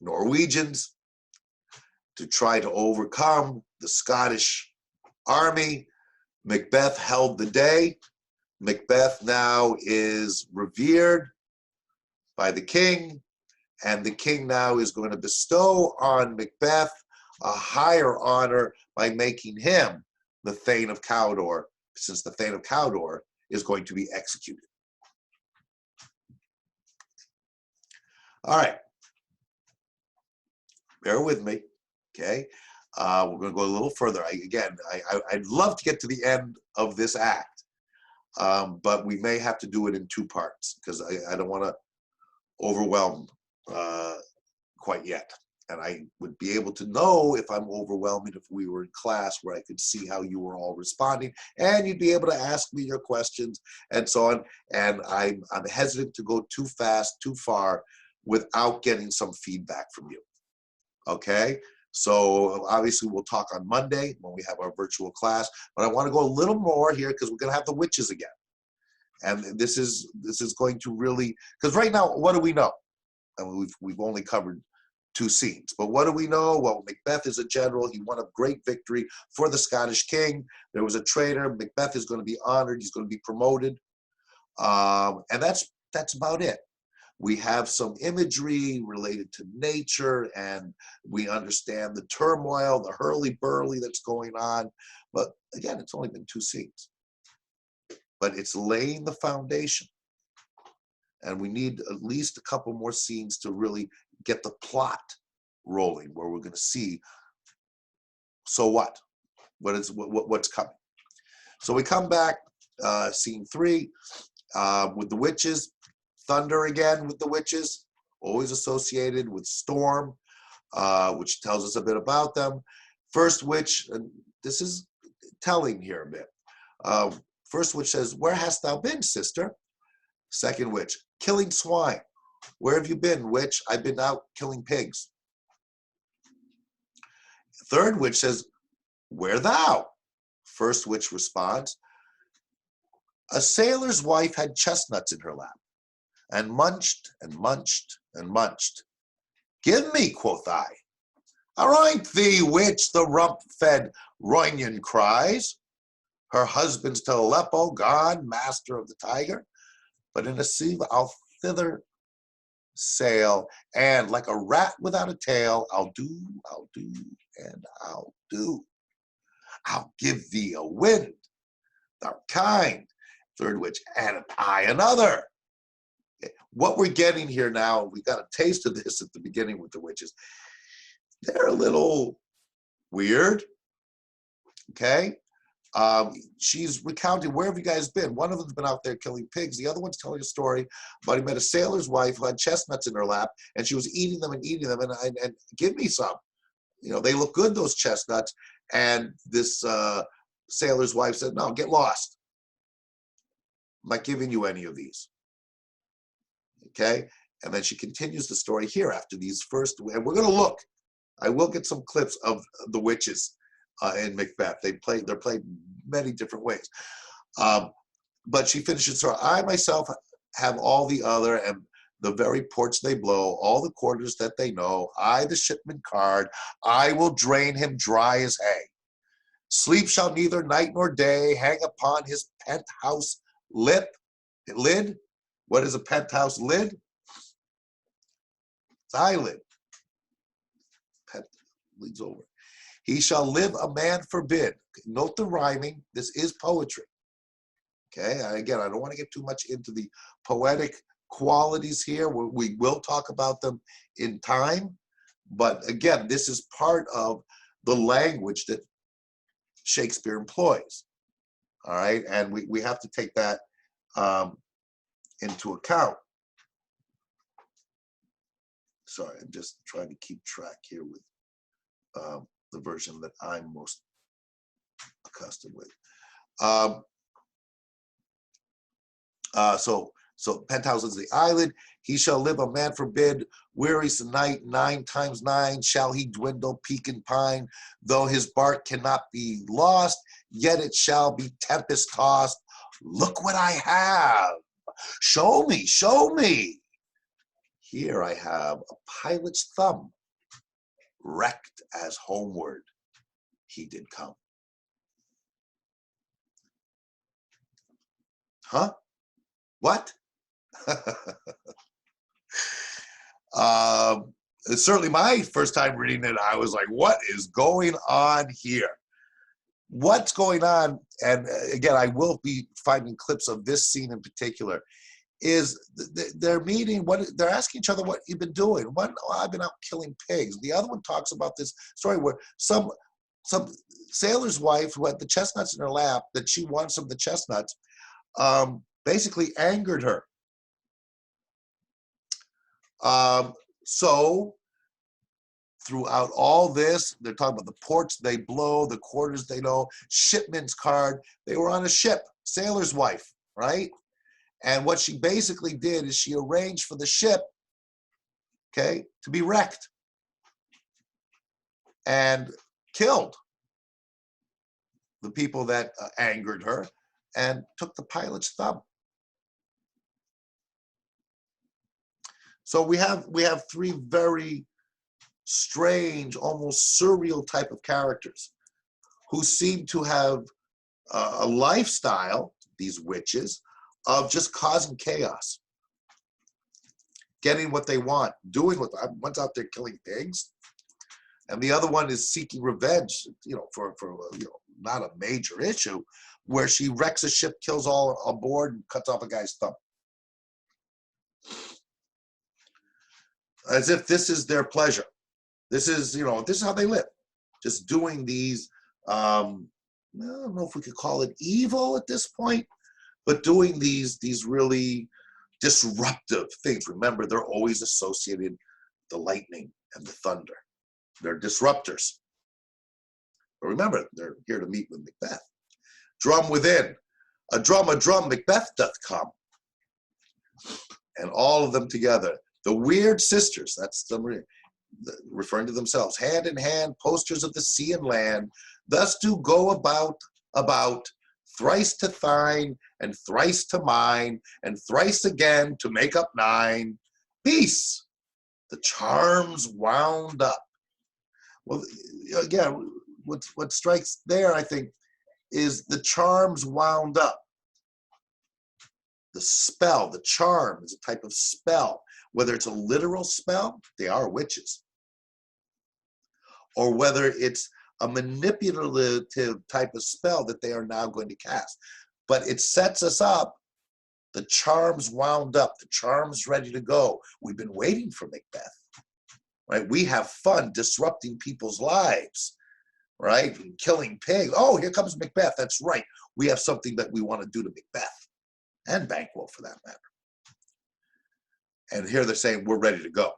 Norwegians to try to overcome the Scottish army. Macbeth held the day. Macbeth now is revered by the king, and the king now is going to bestow on Macbeth a higher honor by making him the Thane of Cawdor, since the Thane of Cawdor is going to be executed. All right. Bear with me, okay? We're going to go a little further. I'd love to get to the end of this act, but we may have to do it in two parts because I don't want to overwhelm quite yet. And I would be able to know if I'm overwhelming if we were in class where I could see how you were all responding, and you'd be able to ask me your questions and so on. And I'm hesitant to go too fast, too far without getting some feedback from you. Okay? So obviously we'll talk on Monday when we have our virtual class, but I want to go a little more here because we're going to have the witches again. And this is going to really, because right now, what do we know? I mean, we've only covered 2 scenes, but what do we know? Well, Macbeth is a general. He won a great victory for the Scottish king. There was a traitor. Macbeth is going to be honored. He's going to be promoted. And that's about it. We have some imagery related to nature, and we understand the turmoil, the hurly-burly that's going on. But again, it's only been 2 scenes. But it's laying the foundation. And we need at least a couple more scenes to really get the plot rolling, where we're going to see, so what? What's coming? So we come back, scene 3, with the witches. Thunder again with the witches, always associated with storm, which tells us a bit about them. First witch, and this is telling here a bit. First witch says, where hast thou been, sister? Second witch, killing swine. Where have you been, witch? I've been out killing pigs. Third witch says, where thou? First witch responds, a sailor's wife had chestnuts in her lap. and munched and munched and munched. Give me, quoth I. Aroint thee, witch, the rump-fed Roinion cries. Her husband's to Aleppo, gone, master of the tiger. But in a sieve I'll thither sail, and like a rat without a tail, I'll do, and I'll do. I'll give thee a wind, thou kind, third witch, and I another. What we're getting here now, we got a taste of this at the beginning with the witches. They're a little weird, okay? She's recounting, where have you guys been? One of them's been out there killing pigs. The other one's telling a story about he met a sailor's wife who had chestnuts in her lap, and she was eating them, and give me some. You know, they look good, those chestnuts. And this sailor's wife said, no, get lost. I'm not giving you any of these. Okay? And then she continues the story here after these first, and we're going to look. I will get some clips of the witches in Macbeth. They're played many different ways. But she finishes her, I myself have all the other, and the very ports they blow, all the quarters that they know, I the shipman card, I will drain him dry as hay. Sleep shall neither night nor day hang upon his penthouse lid. What is a penthouse lid? It's eyelid. Pent leads over. He shall live a man forbid. Note the rhyming. This is poetry. Okay, and again, I don't want to get too much into the poetic qualities here. We will talk about them in time. But again, this is part of the language that Shakespeare employs. All right, and we have to take that into account. Sorry, I'm just trying to keep track here with the version that I'm most accustomed with. So penthouse is the eyelid. He shall live a man forbid, wearisome night, 9 times 9 shall he dwindle, peak and pine. Though his bark cannot be lost, yet it shall be tempest tossed. Look what I have. Show me, show me. Here I have a pilot's thumb, wrecked as homeward he did come. Huh? What? Certainly my first time reading it, I was like, what is going on here? What's going on? And again, I will be finding clips of this scene in particular. Is they're meeting, they're asking each other what you've been doing. One, oh, I've been out killing pigs. The other one talks about this story where some sailor's wife who had the chestnuts in her lap, that she wants some of the chestnuts, basically angered her. So throughout all this, they're talking about the ports they blow, the quarters they know, shipman's card. They were on a ship, sailor's wife, right? And what she basically did is she arranged for the ship, okay, to be wrecked and killed the people that angered her and took the pilot's thumb. So we have 3 very strange, almost surreal type of characters who seem to have a lifestyle, these witches, of just causing chaos, getting what they want, doing what one's out there killing pigs, and the other one is seeking revenge, for not a major issue, where she wrecks a ship, kills all aboard, and cuts off a guy's thumb. As if this is their pleasure. This is, this is how they live. Just doing these, I don't know if we could call it evil at this point, but doing these really disruptive things. Remember, they're always associated with the lightning and the thunder. They're disruptors. But remember, they're here to meet with Macbeth. Drum within. A drum, Macbeth doth come. And all of them together. The weird sisters, that's them referring to themselves, hand in hand, posters of the sea and land, thus do go about, thrice to thine, and thrice to mine, and thrice again to make up nine. Peace, the charms wound up. Well, again, what strikes there, I think, is the charms wound up. The spell, the charm is a type of spell. Whether it's a literal spell, they are witches, or whether it's a manipulative type of spell that they are now going to cast. But it sets us up. The charms wound up, the charms ready to go. We've been waiting for Macbeth, right? We have fun disrupting people's lives, right? Killing pigs. Oh, here comes Macbeth. That's right. We have something that we want to do to Macbeth and Banquo for that matter. And here they're saying, we're ready to go.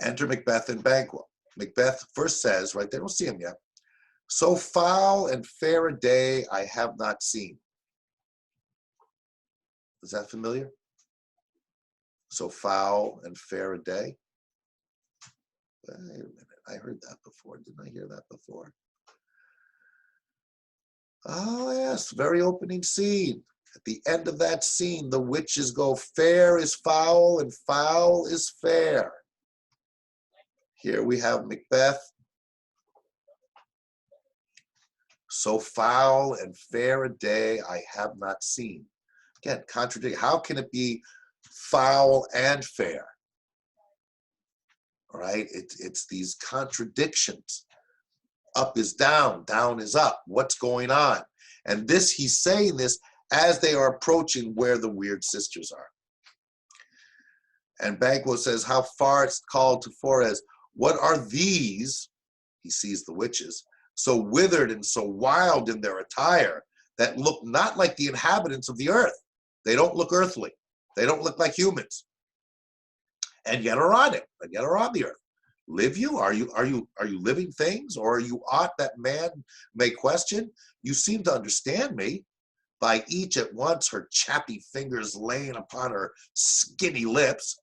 Enter Macbeth and Banquo. Macbeth first says, right, they don't see him yet, so foul and fair a day I have not seen. Is that familiar? So foul and fair a day? Wait a minute, I heard that before. Didn't I hear that before? Oh yes, very opening scene. At the end of that scene, the witches go, fair is foul and foul is fair. Here we have Macbeth. So foul and fair a day I have not seen. Again, contradict. How can it be foul and fair? All right, it's these contradictions. Up is down, down is up. What's going on? And this, he's saying this as they are approaching where the weird sisters are. And Banquo says, how far it's called to Forez. What are these? He sees the witches, so withered and so wild in their attire that look not like the inhabitants of the earth. They don't look earthly. They don't look like humans. And yet are on it, and yet are on the earth. Live you? Are you living things, or are you aught that man may question? You seem to understand me. By each at once her chappy fingers laying upon her skinny lips.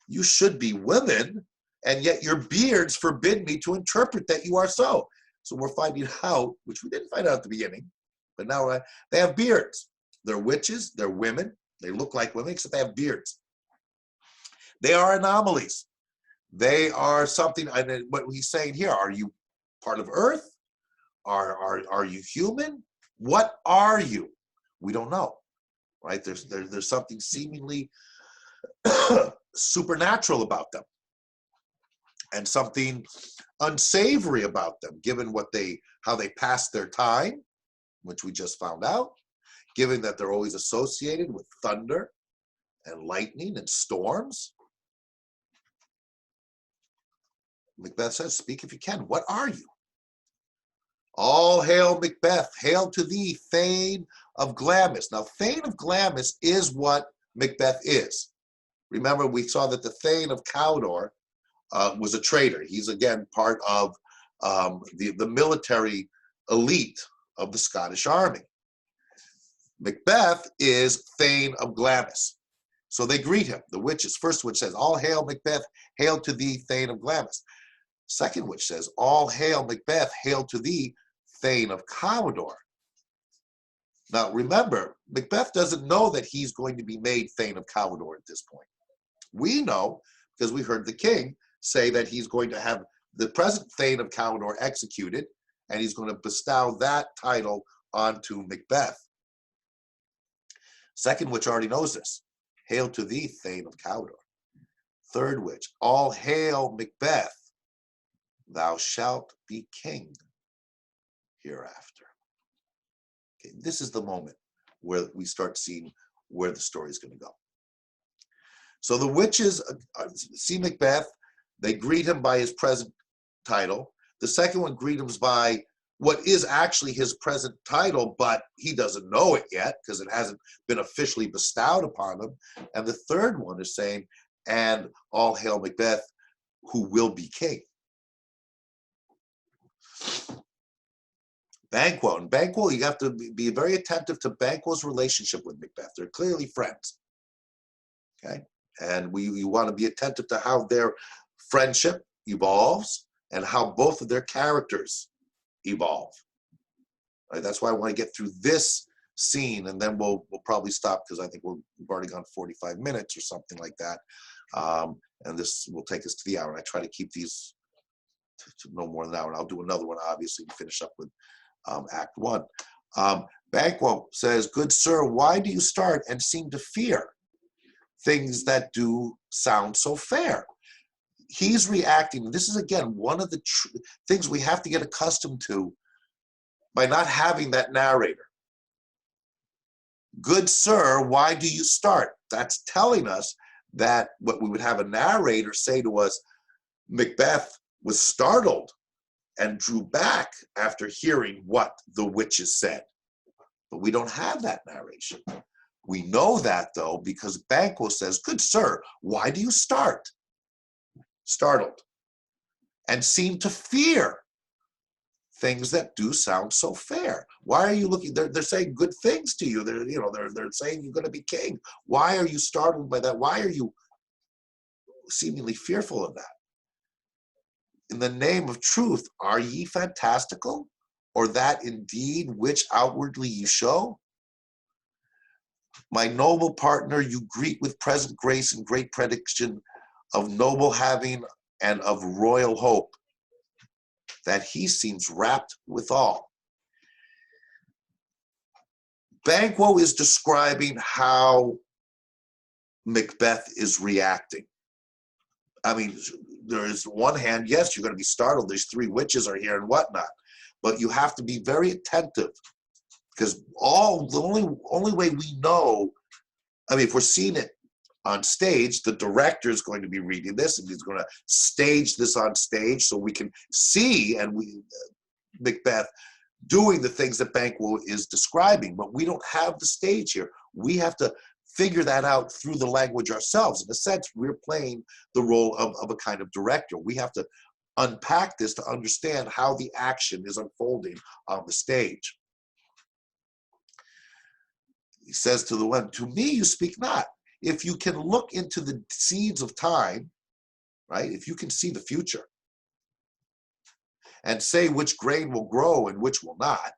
You should be women, and yet your beards forbid me to interpret that you are so. So we're finding out, which we didn't find out at the beginning, but now they have beards. They're witches, they're women, they look like women, except they have beards. They are anomalies. They are something, and what he's saying here, are you part of Earth? Are you human? What are you? We don't know, right? There's something seemingly supernatural about them, and something unsavory about them, given how they pass their time, which we just found out, given that they're always associated with thunder and lightning and storms. Macbeth says, speak if you can. What are you? All hail Macbeth, hail to thee, Thane of Glamis. Now, Thane of Glamis is what Macbeth is. Remember, we saw that the Thane of Cawdor was a traitor. He's, again, part of the military elite of the Scottish army. Macbeth is Thane of Glamis. So they greet him, the witches. First witch says, all hail Macbeth, hail to thee, Thane of Glamis. Second witch says, all hail Macbeth, hail to thee, Thane of Cawdor. Now remember, Macbeth doesn't know that he's going to be made Thane of Cawdor at this point. We know, because we heard the king say that he's going to have the present Thane of Cawdor executed, and he's going to bestow that title onto Macbeth. Second witch already knows this. Hail to thee, Thane of Cawdor. Third witch, all hail Macbeth, thou shalt be king hereafter. Okay, this is the moment where we start seeing where the story is going to go. So the witches see Macbeth. They greet him by his present title. The second one greets him by what is actually his present title, but he doesn't know it yet because it hasn't been officially bestowed upon him. And the third one is saying, and all hail Macbeth, who will be king. Banquo. And Banquo, you have to be very attentive to Banquo's relationship with Macbeth. They're clearly friends. Okay? And you want to be attentive to how their friendship evolves and how both of their characters evolve. Right? That's why I want to get through this scene, and then we'll probably stop because I think we've already gone 45 minutes or something like that. And this will take us to the hour. And I try to keep these to no more than an hour. And I'll do another one, obviously, to finish up with Act 1. Banquo says, "Good sir, why do you start and seem to fear things that do sound so fair?" He's reacting. This is, again, one of the things we have to get accustomed to by not having that narrator. "Good sir, why do you start?" That's telling us that what we would have a narrator say to us, Macbeth was startled and drew back after hearing what the witches said. But we don't have that narration. We know that, though, because Banquo says, "Good sir, why do you start?" Startled. And seem to fear things that do sound so fair. Why are you looking? They're saying good things to you. They're saying you're going to be king. Why are you startled by that? Why are you seemingly fearful of that? "In the name of truth, are ye fantastical? Or that indeed which outwardly you show? My noble partner, you greet with present grace and great prediction of noble having and of royal hope, that he seems rapt withal." Banquo is describing how Macbeth is reacting. I mean, there is one hand, yes, you're going to be startled. There's 3 witches are here and whatnot, but you have to be very attentive, because the only way we know, I mean, if we're seeing it on stage, the director is going to be reading this and he's going to stage this on stage so we can see Macbeth doing the things that Banquo is describing, but we don't have the stage here. We have to figure that out through the language ourselves. In a sense, we're playing the role of a kind of director. We have to unpack this to understand how the action is unfolding on the stage. He says to the one, "To me you speak not. If you can look into the seeds of time," right? If you can see the future and say which grain will grow and which will not,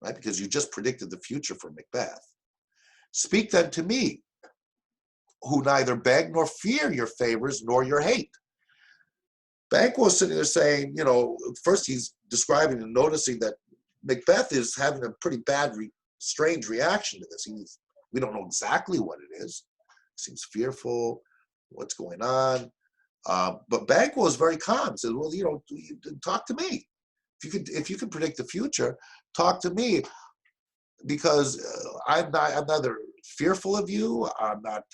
right? Because you just predicted the future for Macbeth. "Speak then to me, who neither beg nor fear your favors nor your hate." Banquo is sitting there saying, first he's describing and noticing that Macbeth is having a pretty bad, strange reaction to this. We don't know exactly what it is. He seems fearful. What's going on? But Banquo is very calm. He says, "Well, talk to me. If you can predict the future, talk to me, because I'm neither fearful of you. I'm not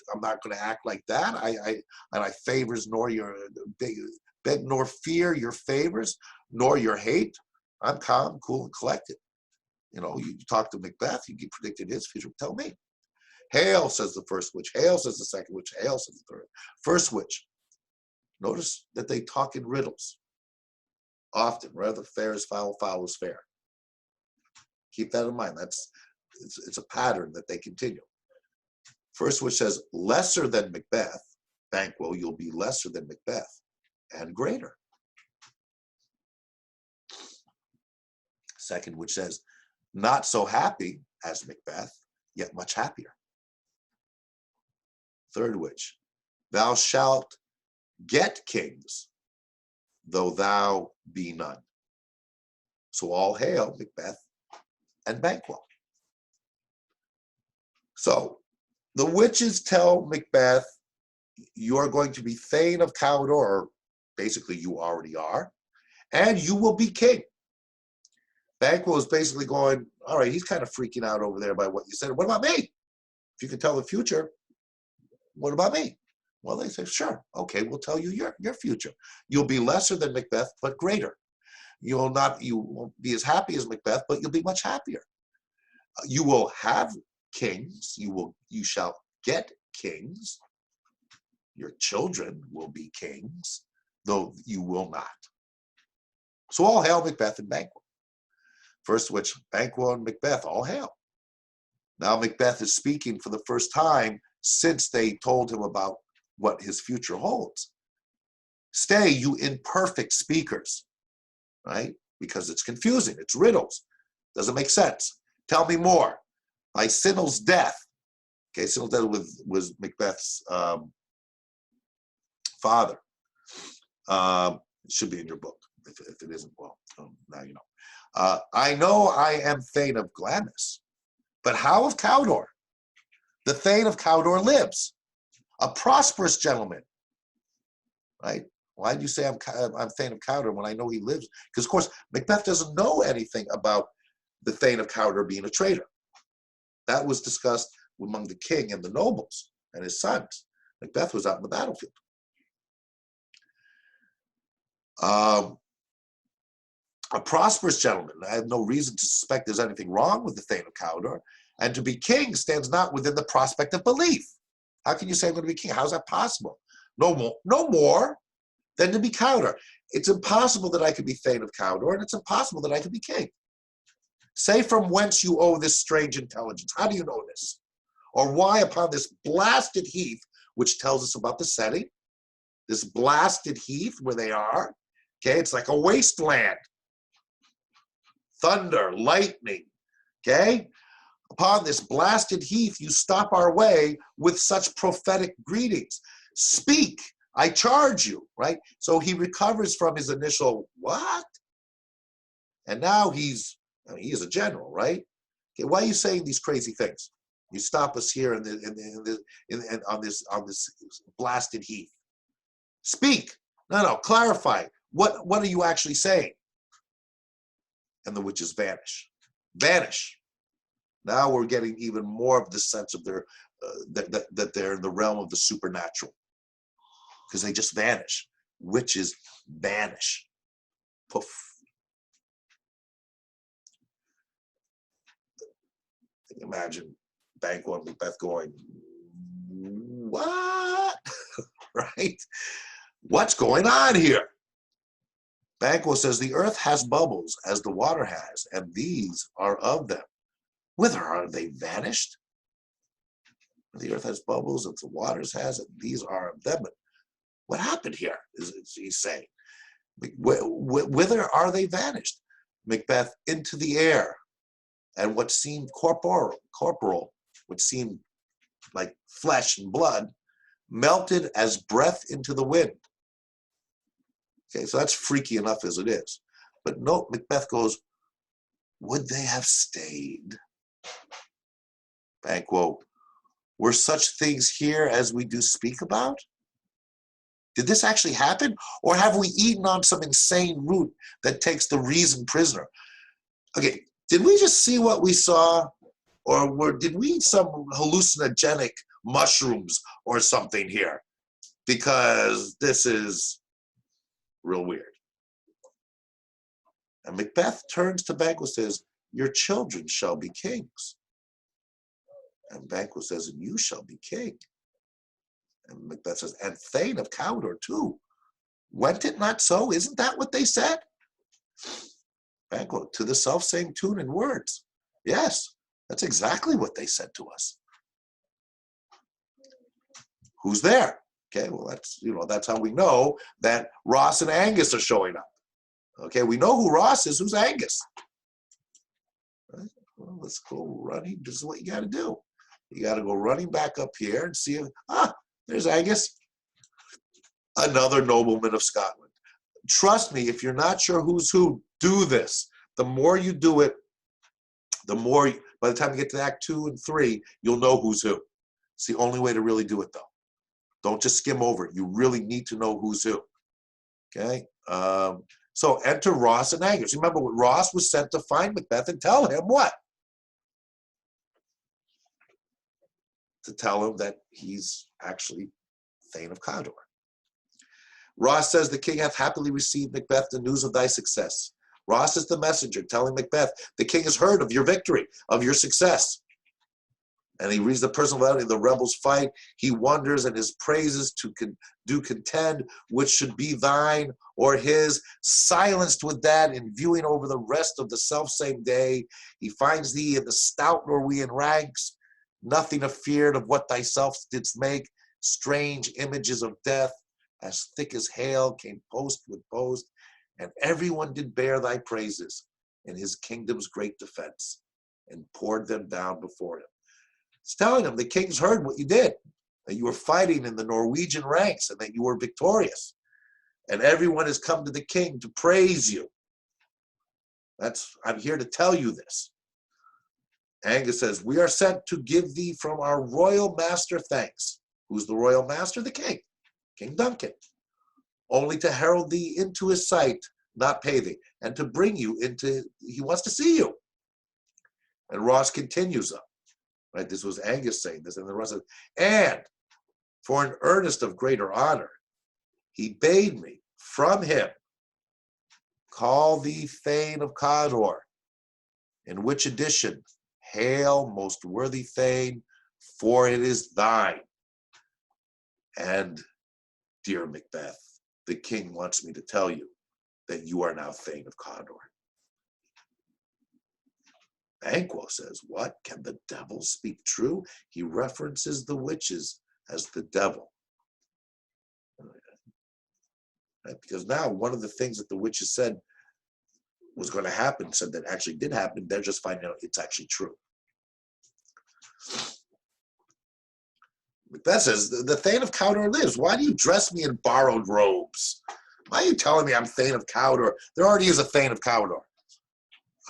going to act like that. I favors nor your beg nor fear your favors nor your hate. I'm calm, cool, and collected." You talk to Macbeth, you predicted his future. Tell me. "Hail," says the first witch. "Hail," says the second witch. "Hail," says the third. First witch. Notice that they talk in riddles. Often, rather fair is foul, foul is fair. Keep that in mind. It's a pattern that they continue. First witch says, "Lesser than Macbeth." Banquo, you'll be lesser than Macbeth and greater. Second witch says, "Not so happy as Macbeth, yet much happier." Third witch, "Thou shalt get kings, though thou be none." So all hail Macbeth and Banquo. So the witches tell Macbeth, "You are going to be Thane of Cawdor," or basically you already are, "and you will be king." Banquo is basically going, all right, he's kind of freaking out over there by what you said. "What about me? If you can tell the future, what about me?" Well, they say, "Sure, okay, we'll tell you your future. You'll be lesser than Macbeth, but greater. You won't be as happy as Macbeth, but you'll be much happier. You will have kings. You shall get kings. Your children will be kings, though you will not." So all hail Macbeth and Banquo. First witch, Banquo and Macbeth, all hail. Now Macbeth is speaking for the first time since they told him about what his future holds. "Stay, you imperfect speakers," right? Because it's confusing, it's riddles. Doesn't make sense. Tell me more. By Sinel's death, okay, Sinel's death was Macbeth's father. It should be in your book. If it isn't, well, now you know. I know I am Thane of Glamis, but how of Cawdor? The Thane of Cawdor lives, a prosperous gentleman, right? Why do you say I'm Thane of Cawdor when I know he lives? Because, of course, Macbeth doesn't know anything about the Thane of Cawdor being a traitor. That was discussed among the king and the nobles and his sons. Macbeth was out in the battlefield. A prosperous gentleman. I have no reason to suspect there's anything wrong with the Thane of Cawdor. And to be king stands not within the prospect of belief. How can you say I'm going to be king? How's that possible? No more than to be Cawdor. It's impossible that I could be Thane of Cawdor, and it's impossible that I could be king. Say from whence you owe this strange intelligence. How do you know this? Or why upon this blasted heath, which tells us about the setting, this blasted heath where they are, okay, it's like a wasteland. Thunder, lightning, okay? Upon this blasted heath, you stop our way with such prophetic greetings. Speak, I charge you, right? So he recovers from his initial, what? And now he is a general, right? Okay, why are you saying these crazy things? You stop us here on this blasted heath. Speak. No, clarify. What are you actually saying? And the witches vanish. Vanish. Now we're getting even more of the sense of their that they're in the realm of the supernatural, because they just vanish. Witches vanish. Poof. Imagine Banquo and Macbeth going, what? Right? What's going on here? Banquo says, the earth has bubbles as the water has, and these are of them. Whither are they vanished? The earth has bubbles as the waters has, and these are of them. But what happened here, is he's saying. Whither are they vanished? Macbeth, into the air. And what seemed corporal, which seemed like flesh and blood, melted as breath into the wind. Okay, so that's freaky enough as it is. But no, Macbeth goes, would they have stayed? Banquo, were such things here as we do speak about? Did this actually happen? Or have we eaten on some insane root that takes the reason prisoner? Okay, did we just see what we saw? Or did we eat some hallucinogenic mushrooms or something here? Because this is real weird. And Macbeth turns to Banquo and says, your children shall be kings. And Banquo says, and you shall be king. And Macbeth says, and Thane of Cawdor too. Went it not so? Isn't that what they said? Banquo, to the self-same tune and words. Yes, that's exactly what they said to us. Who's there? Okay, well, that's how we know that Ross and Angus are showing up. Okay, we know who Ross is. Who's Angus? Right? Well, let's go running. This is what you got to do. You got to go running back up here and see if, there's Angus. Another nobleman of Scotland. Trust me, if you're not sure who's who, do this. The more you do it, the more, by the time you get to Act 2 and 3, you'll know who's who. It's the only way to really do it, though. Don't just skim over it. You really need to know who's who. Okay? So enter Ross and Angus. Remember, Ross was sent to find Macbeth and tell him what? To tell him that he's actually Thane of Cawdor. Ross says, the king hath happily received, Macbeth, the news of thy success. Ross is the messenger telling Macbeth, the king has heard of your victory, of your success. And he reads the personality of the rebels' fight. He wonders, and his praises do contend, which should be thine or his. Silenced with that, in viewing over the rest of the self-same day, he finds thee in the stout Norwegian ranks, nothing afeared of what thyself didst make. Strange images of death, as thick as hail, came post with post, and everyone did bear thy praises. in his kingdom's great defense and poured them down before him. It's telling him the king's heard what you did, that you were fighting in the Norwegian ranks and that you were victorious. And everyone has come to the king to praise you. I'm here to tell you this. Angus says, we are sent to give thee from our royal master thanks. Who's the royal master? The king, King Duncan. Only to herald thee into his sight, not pay thee, and to bring you into, he wants to see you. And Ross continues up, right? This was Angus saying this, and then Ross says, and for an earnest of greater honor, he bade me from him call thee Thane of Cawdor, in which edition, hail, most worthy Thane, for it is thine. And, dear Macbeth, the king wants me to tell you that you are now Thane of Cawdor. Banquo says, what? Can the devil speak true? He references the witches as the devil. Right? Because now one of the things that the witches said was going to happen, said that actually did happen, they're just finding out it's actually true. Macbeth says, the Thane of Cawdor lives. Why do you dress me in borrowed robes? Why are you telling me I'm Thane of Cawdor? There already is a Thane of Cawdor.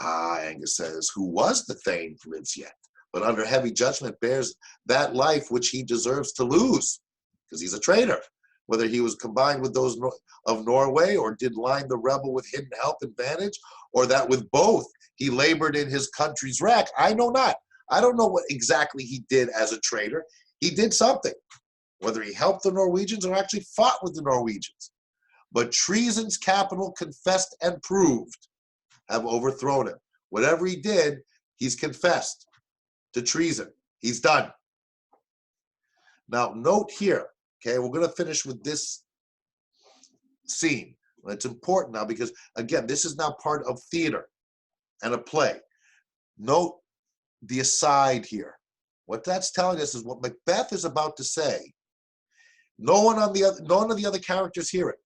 Ah, Angus says, who was the Thane lives yet, but under heavy judgment bears that life which he deserves to lose, because he's a traitor. Whether he was combined with those of Norway, or did line the rebel with hidden help and vantage, or that with both he labored in his country's wreck, I know not. I don't know what exactly he did as a traitor. He did something, whether he helped the Norwegians or actually fought with the Norwegians. But treason's capital confessed and proved have overthrown him. Whatever he did, he's confessed to treason. He's done. Now, note here, okay, we're going to finish with this scene. It's important now because, again, this is now part of theater and a play. Note the aside here. What that's telling us is what Macbeth is about to say. None of the other characters hear it.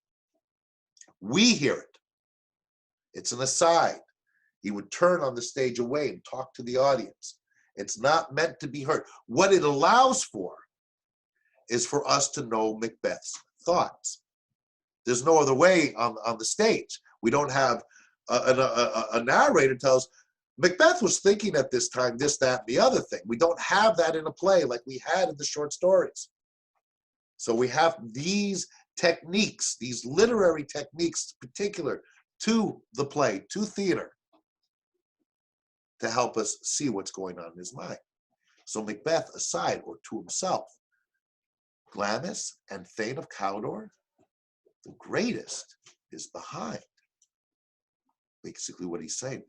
We hear it. It's an aside. He would turn on the stage away and talk to the audience. It's not meant to be heard. What it allows for is for us to know Macbeth's thoughts. There's no other way on the stage. We don't have a narrator tell us, Macbeth was thinking at this time, this, that, and the other thing. We don't have that in a play like we had in the short stories. So we have these techniques, these literary techniques particular to the play, to theater, to help us see what's going on in his mind. So Macbeth aside, or to himself, Glamis and Thane of Cawdor, the greatest is behind. Basically what he's saying,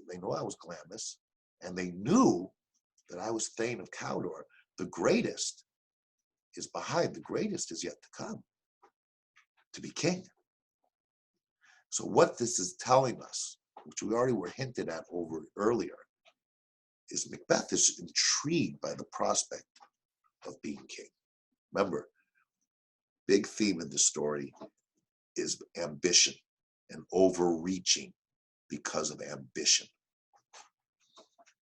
they know I was Glamis, and they knew that I was Thane of Cawdor. The greatest is behind. The greatest is yet to come, to be king. So what this is telling us, which we already were hinted at over earlier, is Macbeth is intrigued by the prospect of being king. Remember, big theme in the story is ambition and overreaching because of ambition.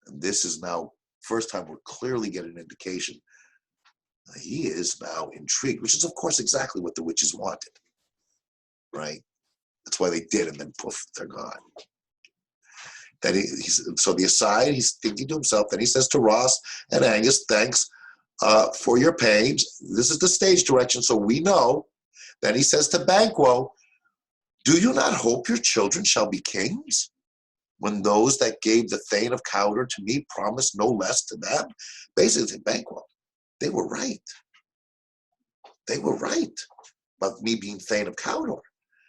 And this is now first time we're clearly getting an indication he is now intrigued, which is of course exactly what the witches wanted, right? That's why they did, and then poof, they're gone. Then so the aside, he's thinking to himself, then he says to Ross and Angus, thanks for your page. This is the stage direction, so we know. Then he says to Banquo, do you not hope your children shall be kings? When those that gave the Thane of Cawdor to me promised no less to them? Basically, Banquo, they were right. They were right about me being Thane of Cawdor.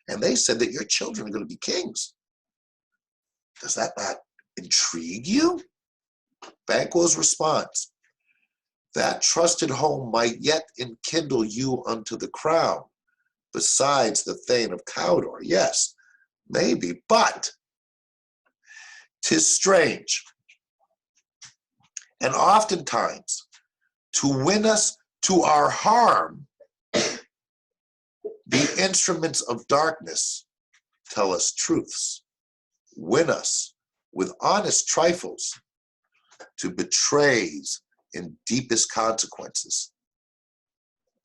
And they said that your children are going to be kings. Does that not intrigue you? Banquo's response, that trusted home might yet enkindle you unto the crown, besides the Thane of Cawdor. Yes, maybe, but 'tis strange. And oftentimes, to win us to our harm, the instruments of darkness tell us truths, win us with honest trifles to betrays in deepest consequences.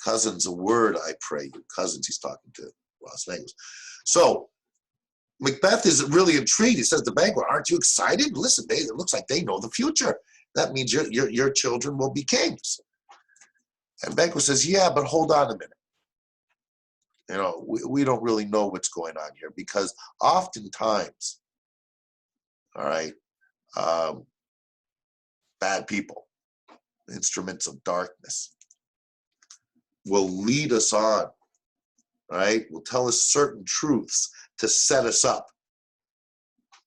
Cousins, a word I pray you. Cousins, he's talking to Las Vegas. So Macbeth is really intrigued. He says to Banquo, aren't you excited? Listen, it looks like they know the future. That means your children will be kings. And Banquo says, yeah, but hold on a minute. You know, we don't really know what's going on here, because oftentimes, all right, bad people, instruments of darkness, will lead us on, right? Will tell us certain truths to set us up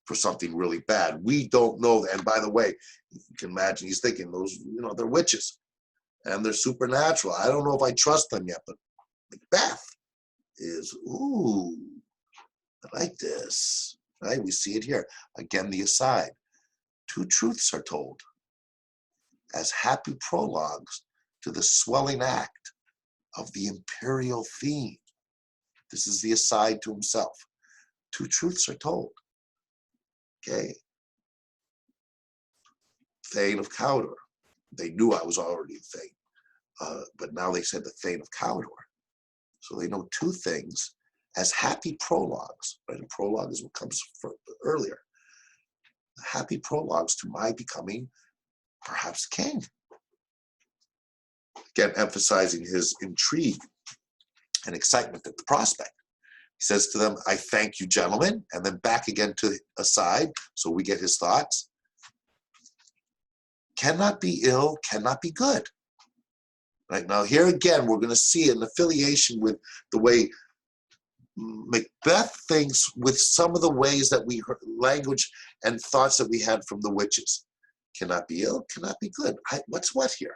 for something really bad. We don't know. And by the way, you can imagine he's thinking those, you know, they're witches and they're supernatural. I don't know if I trust them yet, but Macbeth is, ooh, I like this, right? We see it here. Again, the aside. Two truths are told as happy prologues to the swelling act of the imperial theme. This is the aside to himself. Two truths are told. Okay. Thane of Cawdor. They knew I was already a Thane, but now they said the Thane of Cawdor. So they know two things as happy prologues. Right? A prologue is what comes earlier. Happy prologues to my becoming perhaps king. Again, emphasizing his intrigue and excitement at the prospect. He says to them, I thank you, gentlemen, and then back again to aside, so we get his thoughts. Cannot be ill, cannot be good. Right now, here again, we're going to see an affiliation with the way Macbeth thinks with some of the ways that we heard, language and thoughts that we had from the witches. Cannot be ill, cannot be good. What's what here?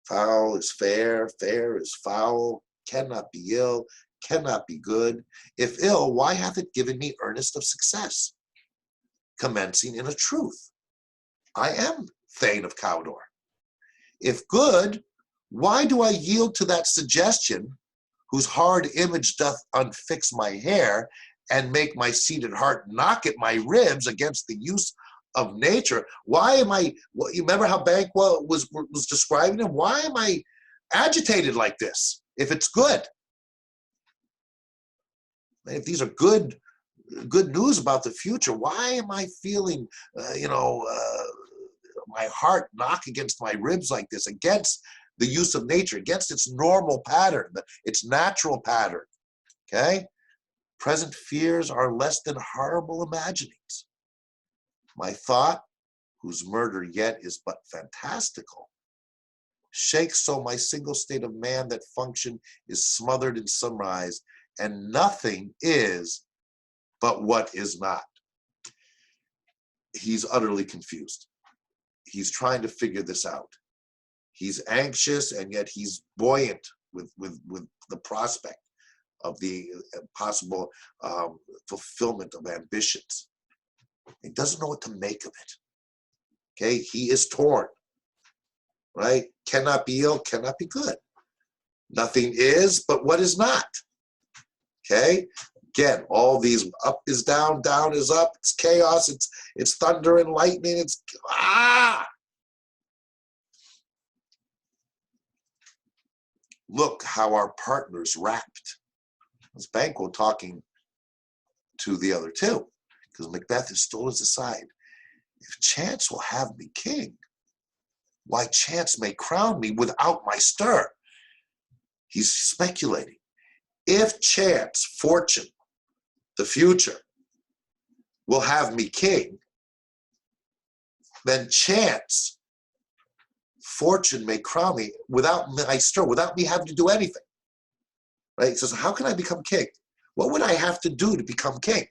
Foul is fair, fair is foul, cannot be ill, cannot be good. If ill, why hath it given me earnest of success? Commencing in a truth. I am Thane of Cawdor. If good, why do I yield to that suggestion, whose hard image doth unfix my hair, and make my seated heart knock at my ribs against the use of nature? Why am I, you remember how Banquo was describing him? Why am I agitated like this, if it's good? If these are good news about the future, why am I feeling, my heart knock against my ribs like this, against the use of nature, against its normal pattern, its natural pattern, okay? Present fears are less than horrible imaginings. My thought, whose murder yet is but fantastical, shakes so my single state of man that function is smothered in sunrise, and nothing is but what is not. He's utterly confused. He's trying to figure this out. He's anxious, and yet he's buoyant with the prospect of the possible fulfillment of ambitions. He doesn't know what to make of it. Okay, he is torn, right? Cannot be ill, cannot be good. Nothing is but what is not. Okay, again, all these, up is down, down is up, it's chaos, it's thunder and lightning, it's Look how our partners rapt. It's Banquo talking to the other two, because Macbeth has stolen his aside. If chance will have me king, why chance may crown me without my stir. He's speculating. If chance, fortune, the future, will have me king, then chance, fortune may crown me without my stir, without me having to do anything. Right? He says, how can I become king? What would I have to do to become king?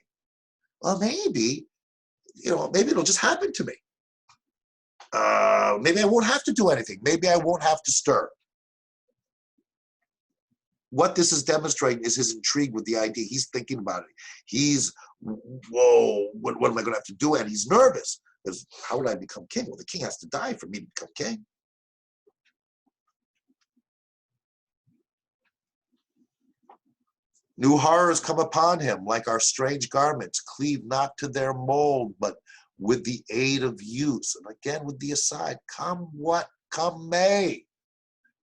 Well, maybe, maybe it'll just happen to me. Maybe I won't have to do anything. Maybe I won't have to stir. What this is demonstrating is his intrigue with the idea. He's thinking about it. He's, whoa, what am I going to have to do? And he's nervous. Because how would I become king? Well, the king has to die for me to become king. New horrors come upon him, like our strange garments, cleave not to their mold, but with the aid of use. And again, with the aside, come what come may.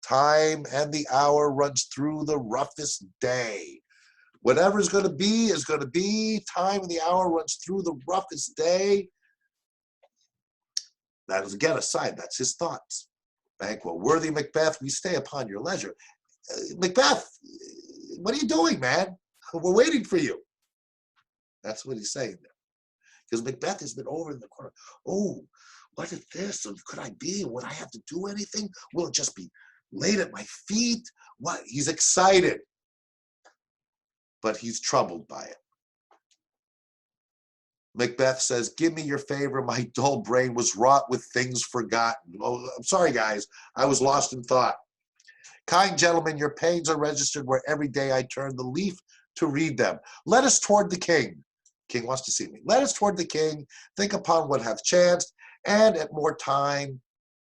Time and the hour runs through the roughest day. Whatever's going to be is going to be. Time and the hour runs through the roughest day. That is again aside. That's his thoughts. Banquo, worthy Macbeth, we stay upon your leisure. Macbeth, what are you doing, man? We're waiting for you. That's what he's saying there. Because Macbeth has been over in the corner. Oh, what is this? Could I be? Would I have to do anything? Will it just be laid at my feet? What? He's excited, but he's troubled by it. Macbeth says, give me your favor. My dull brain was wrought with things forgotten. Oh, I'm sorry, guys. I was lost in thought. Kind gentlemen, your pains are registered where every day I turn the leaf to read them. Let us toward the king. King wants to see me. Let us toward the king. Think upon what hath chanced, and at more time,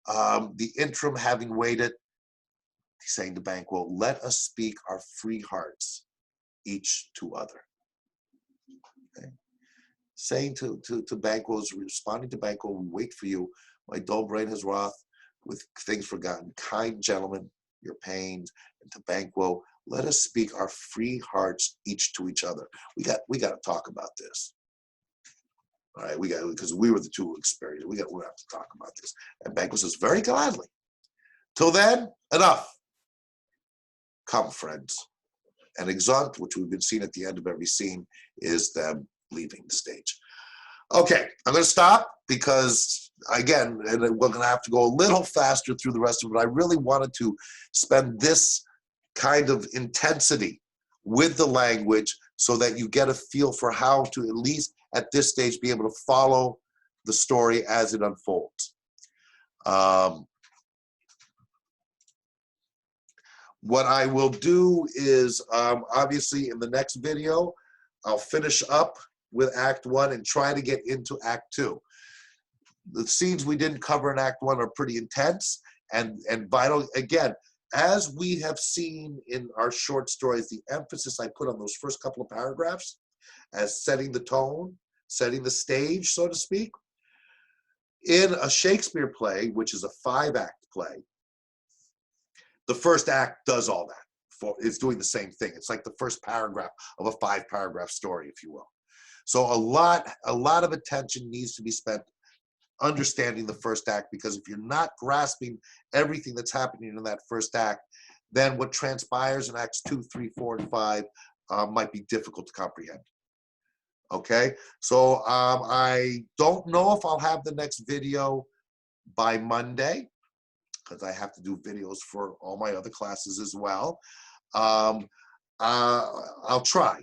the interim having waited, he's saying to Banquo, let us speak our free hearts, each to other. Okay? Saying to Banquo's, responding to Banquo, we wait for you. My dull brain has wrought with things forgotten. Kind gentlemen, your pains, and to Banquo, let us speak our free hearts each to each other. We got to talk about this. All right, because we were the two who experienced it. We have to talk about this. And Banquo says, very gladly. Till then, enough. Come, friends. And exeunt, which we've been seeing at the end of every scene, is them leaving the stage. Okay, I'm going to stop because, again, and we're going to have to go a little faster through the rest of it. I really wanted to spend this kind of intensity with the language so that you get a feel for how to, at least at this stage, be able to follow the story as it unfolds. What I will do is, obviously, in the next video, I'll finish up with Act 1 and try to get into Act 2. The scenes we didn't cover in Act 1 are pretty intense and vital. Again, as we have seen in our short stories, the emphasis I put on those first couple of paragraphs as setting the tone, setting the stage, so to speak. In a Shakespeare play, which is a 5-act play, the first act does all that. It's doing the same thing. It's like the first paragraph of a 5-paragraph story, if you will. So a lot of attention needs to be spent understanding the first act, because if you're not grasping everything that's happening in that first act, then what transpires in Acts 2, 3, 4, and 5 might be difficult to comprehend. Okay, so I don't know if I'll have the next video by Monday, because I have to do videos for all my other classes as well. I'll try.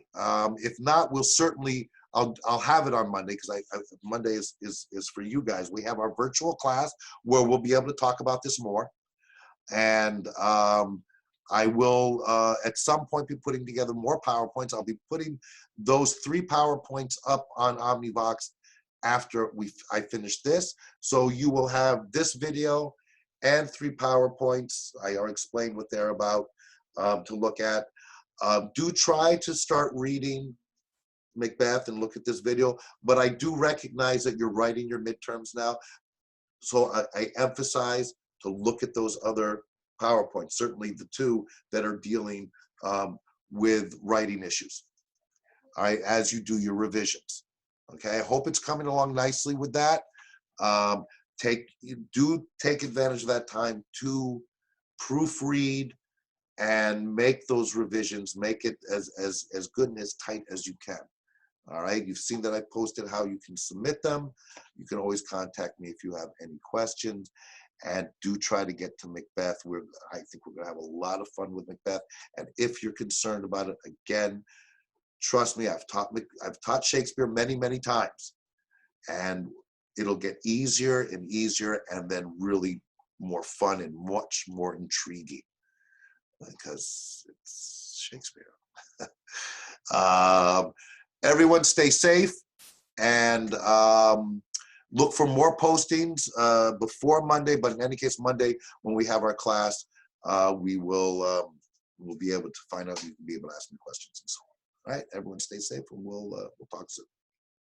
If not, we'll certainly, I'll have it on Monday, because Monday is for you guys. We have our virtual class where we'll be able to talk about this more. And I will, at some point, be putting together more PowerPoints. I'll be putting those 3 PowerPoints up on OmniVox after I finish this. So you will have this video and 3 PowerPoints. I already explained what they're about to look at. Do try to start reading Macbeth and look at this video, but I do recognize that you're writing your midterms now. So I emphasize to look at those other PowerPoints, certainly the 2 that are dealing with writing issues, all right, as you do your revisions. Okay, I hope it's coming along nicely with that. Take advantage of that time to proofread and make those revisions, make it as good and as tight as you can. All right, you've seen that I posted how you can submit them. You can always contact me if you have any questions, and do try to get to Macbeth. I think we're gonna have a lot of fun with Macbeth. And if you're concerned about it, again, trust me, I've taught Shakespeare many, many times, and it'll get easier and easier, and then really more fun and much more intriguing, because it's Shakespeare. Everyone stay safe, and look for more postings before Monday, but in any case, Monday, when we have our class, we will we'll be able to find out. You can be able to ask me questions and so on. All right, everyone stay safe, and we'll talk soon.